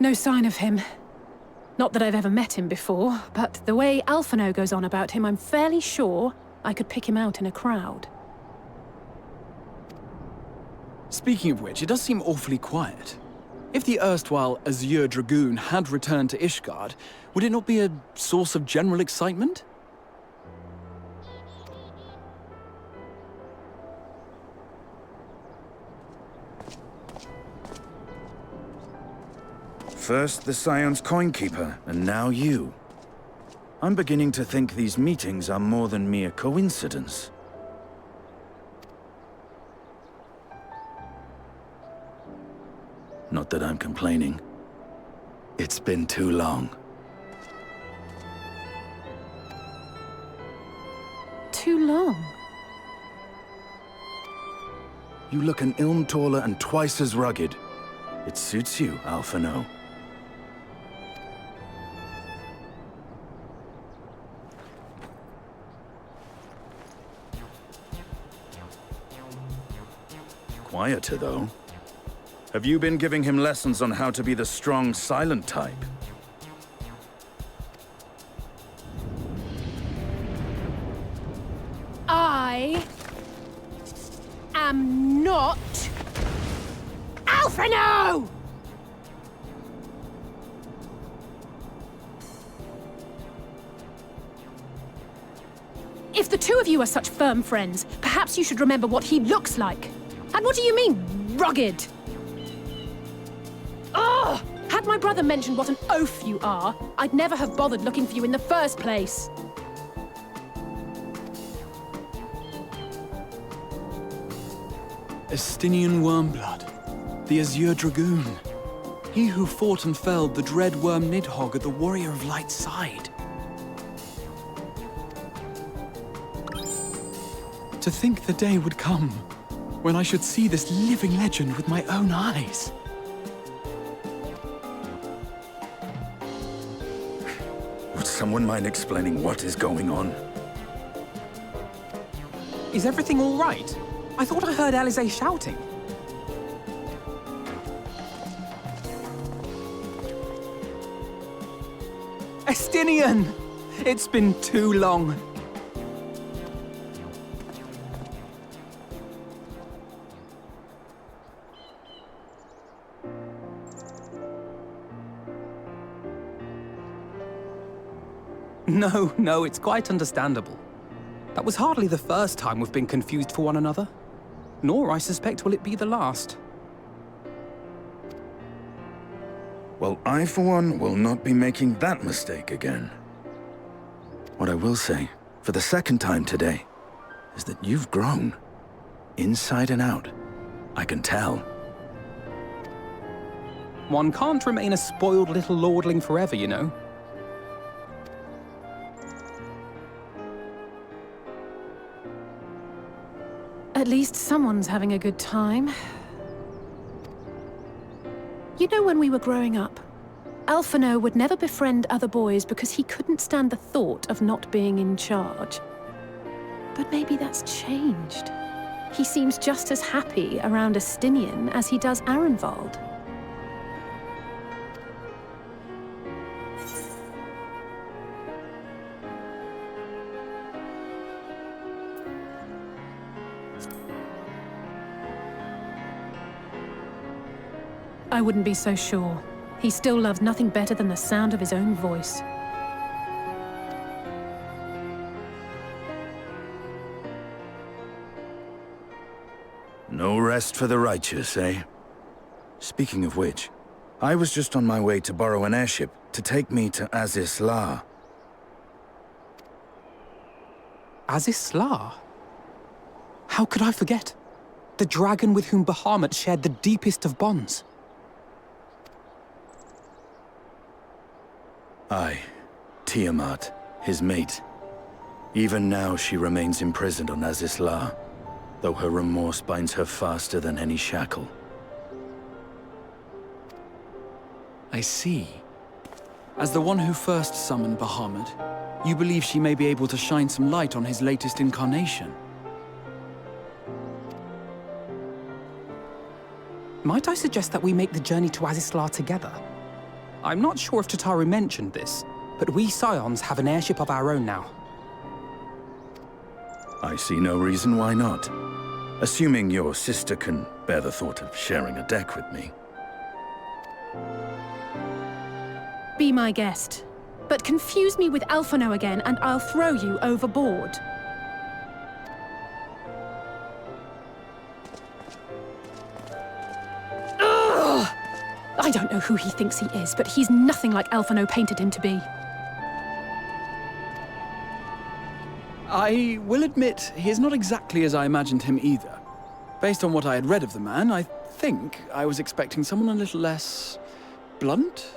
No sign of him. Not that I've ever met him before, but the way Alphinaud goes on about him, I'm fairly sure I could pick him out in a crowd. Speaking of which, it does seem awfully quiet. If the erstwhile Azure Dragoon had returned to Ishgard, would it not be a source of general excitement? First the Scion's Coinkeeper, and now you. I'm beginning to think these meetings are more than mere coincidence. Not that I'm complaining. It's been too long. Too long? You look an ilm taller and twice as rugged. It suits you, Alphinaud. Quieter, though. Have you been giving him lessons on how to be the strong, silent type? I am not Alphinaud! If the two of you are such firm friends, perhaps you should remember what he looks like. And what do you mean, rugged? Ugh! Had my brother mentioned what an oaf you are, I'd never have bothered looking for you in the first place. Estinian Wormblood, the Azure Dragoon. He who fought and felled the dread worm Nidhogg at the Warrior of Light's side. To think the day would come when I should see this living legend with my own eyes. Would someone mind explaining what is going on? Is everything all right? I thought I heard Alizé shouting. Estinian! It's been too long. No, it's quite understandable. That was hardly the first time we've been confused for one another. Nor, I suspect, will it be the last. Well, I, for one, will not be making that mistake again. What I will say, for the second time today, is that you've grown. Inside and out. I can tell. One can't remain a spoiled little lordling forever, you know. At least someone's having a good time. You know, when we were growing up, Alphinaud would never befriend other boys because he couldn't stand the thought of not being in charge. But maybe that's changed. He seems just as happy around Estinian as he does Arenvald. I wouldn't be so sure. He still loves nothing better than the sound of his own voice. No rest for the righteous, eh? Speaking of which, I was just on my way to borrow an airship to take me to Azys La. Azys La? How could I forget? The dragon with whom Bahamut shared the deepest of bonds. Aye, Tiamat, his mate. Even now she remains imprisoned on Azys La, though her remorse binds her faster than any shackle. I see. As the one who first summoned Bahamut, you believe she may be able to shine some light on his latest incarnation. Might I suggest that we make the journey to Azys La together? I'm not sure if Tataru mentioned this, but we Scions have an airship of our own now. I see no reason why not. Assuming your sister can bear the thought of sharing a deck with me. Be my guest. But confuse me with Alphinaud again, and I'll throw you overboard. Ugh! I don't know who he thinks he is, but he's nothing like Alphinaud painted him to be. I will admit, he is not exactly as I imagined him either. Based on what I had read of the man, I think I was expecting someone a little less blunt?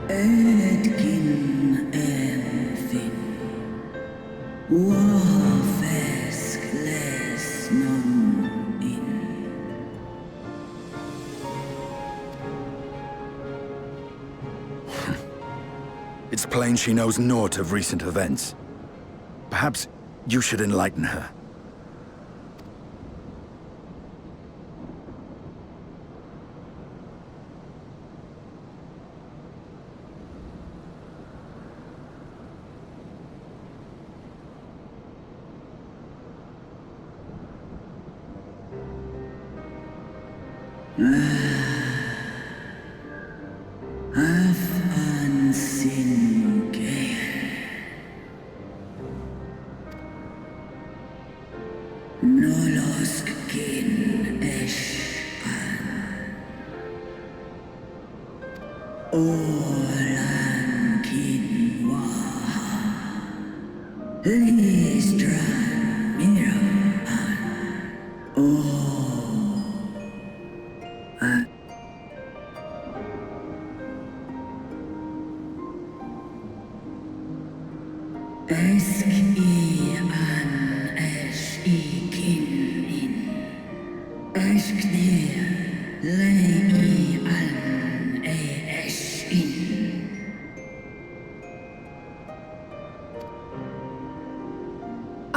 Edkin Elfin. Wafes Kles non in. It's plain she knows naught of recent events. Perhaps you should enlighten her.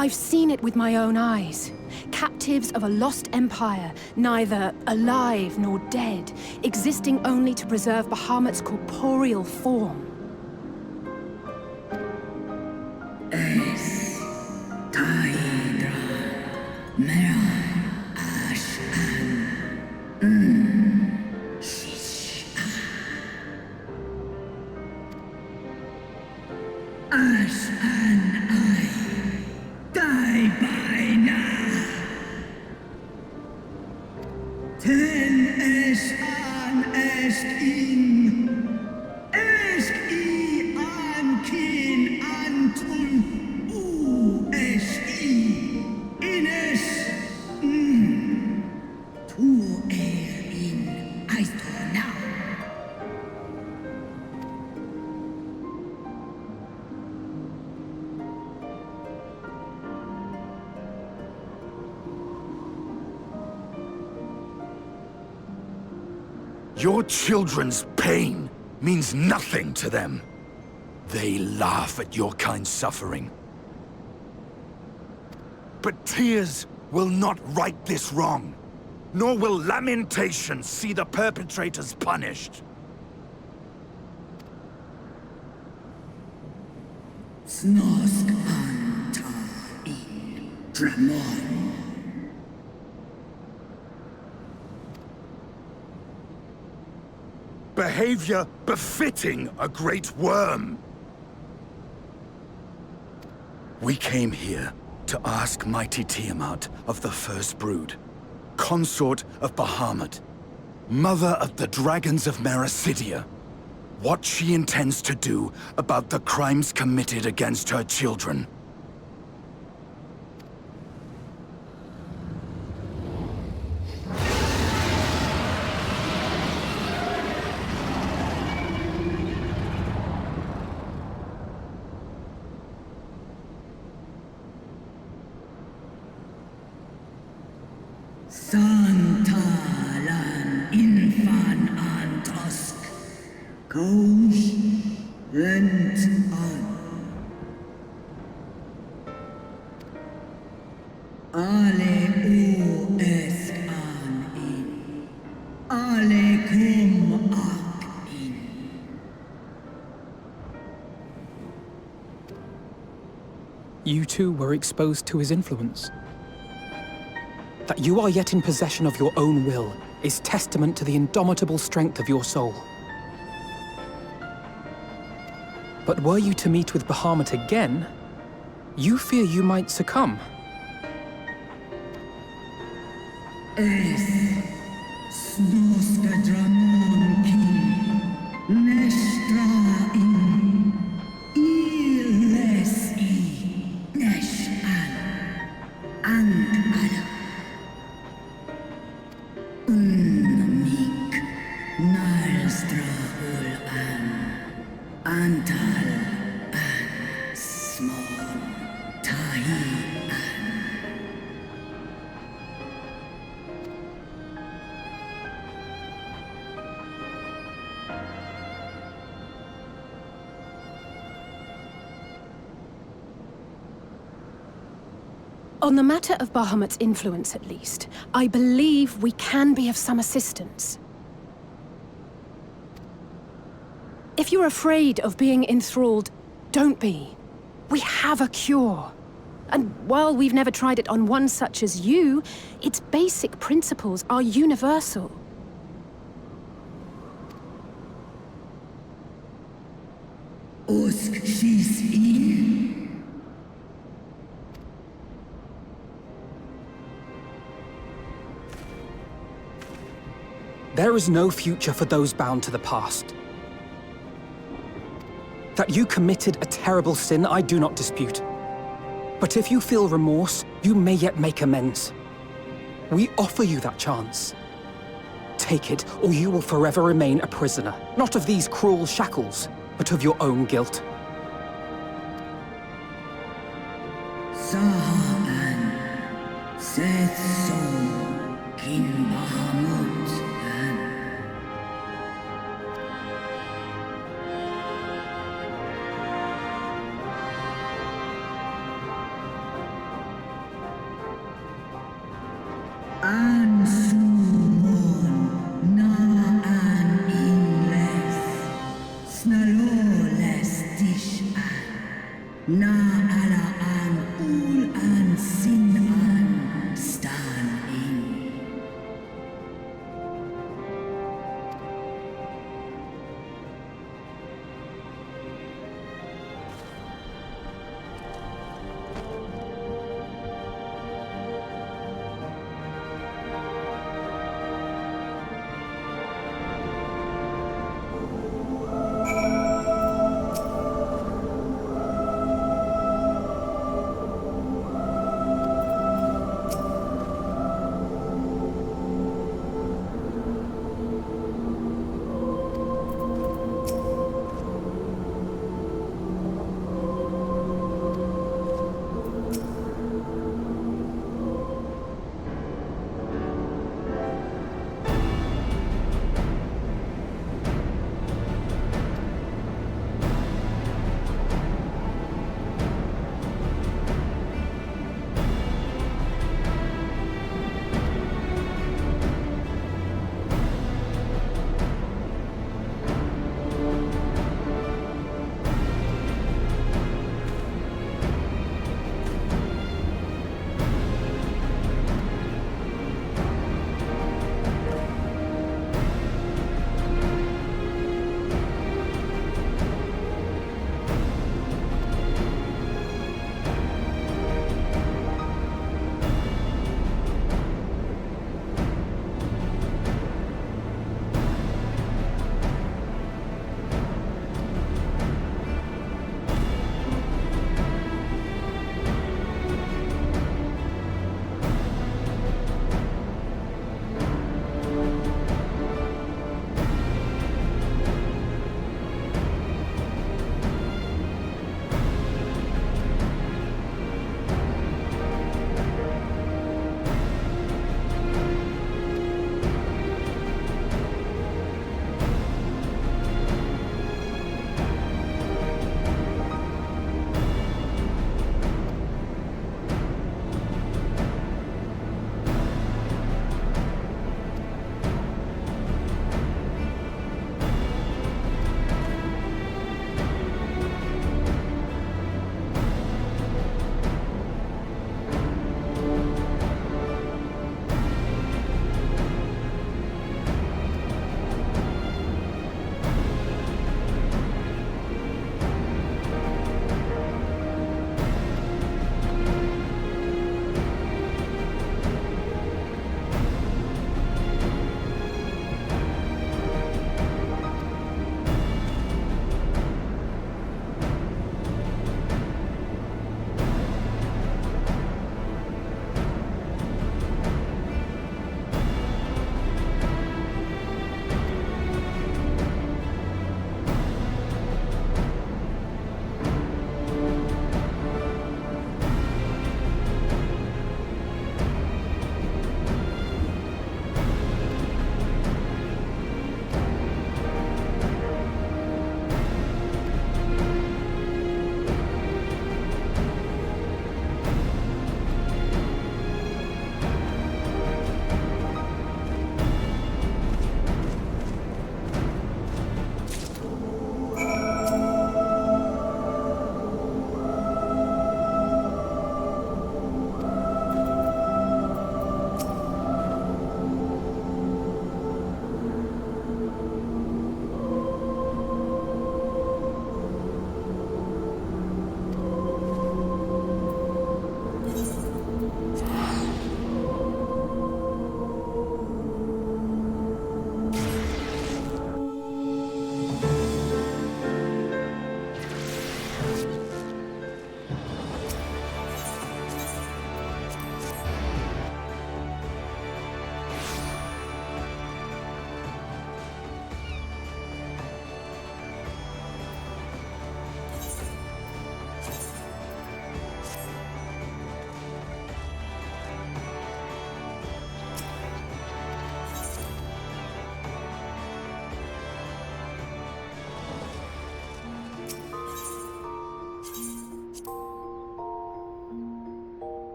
I've seen it with my own eyes. Captives of a lost empire, neither alive nor dead, existing only to preserve Bahamut's corporeal form. Your children's pain means nothing to them. They laugh at your kind's suffering. But tears will not right this wrong, nor will lamentation see the perpetrators punished. Snosk anta in Dramon. Behavior befitting a great worm. We came here to ask mighty Tiamat of the First Brood, consort of Bahamut, mother of the dragons of Mericidia, what she intends to do about the crimes committed against her children. Santalan infan antosk. Kous lent an. Ale o esk an in. Ale kum ak in. You too were exposed to his influence. That you are yet in possession of your own will is testament to the indomitable strength of your soul. But were you to meet with Bahamut again, you fear you might succumb. Es snoska dramon kin nestra in illes I nesh an ala. Unmik nalstra ul an Antal and small Tahi. On the matter of Bahamut's influence, at least, I believe we can be of some assistance. If you're afraid of being enthralled, don't be. We have a cure. And while we've never tried it on one such as you, its basic principles are universal. Usk she's in. There is no future for those bound to the past. That you committed a terrible sin, I do not dispute. But if you feel remorse, you may yet make amends. We offer you that chance. Take it, or you will forever remain a prisoner, not of these cruel shackles, but of your own guilt. Saha.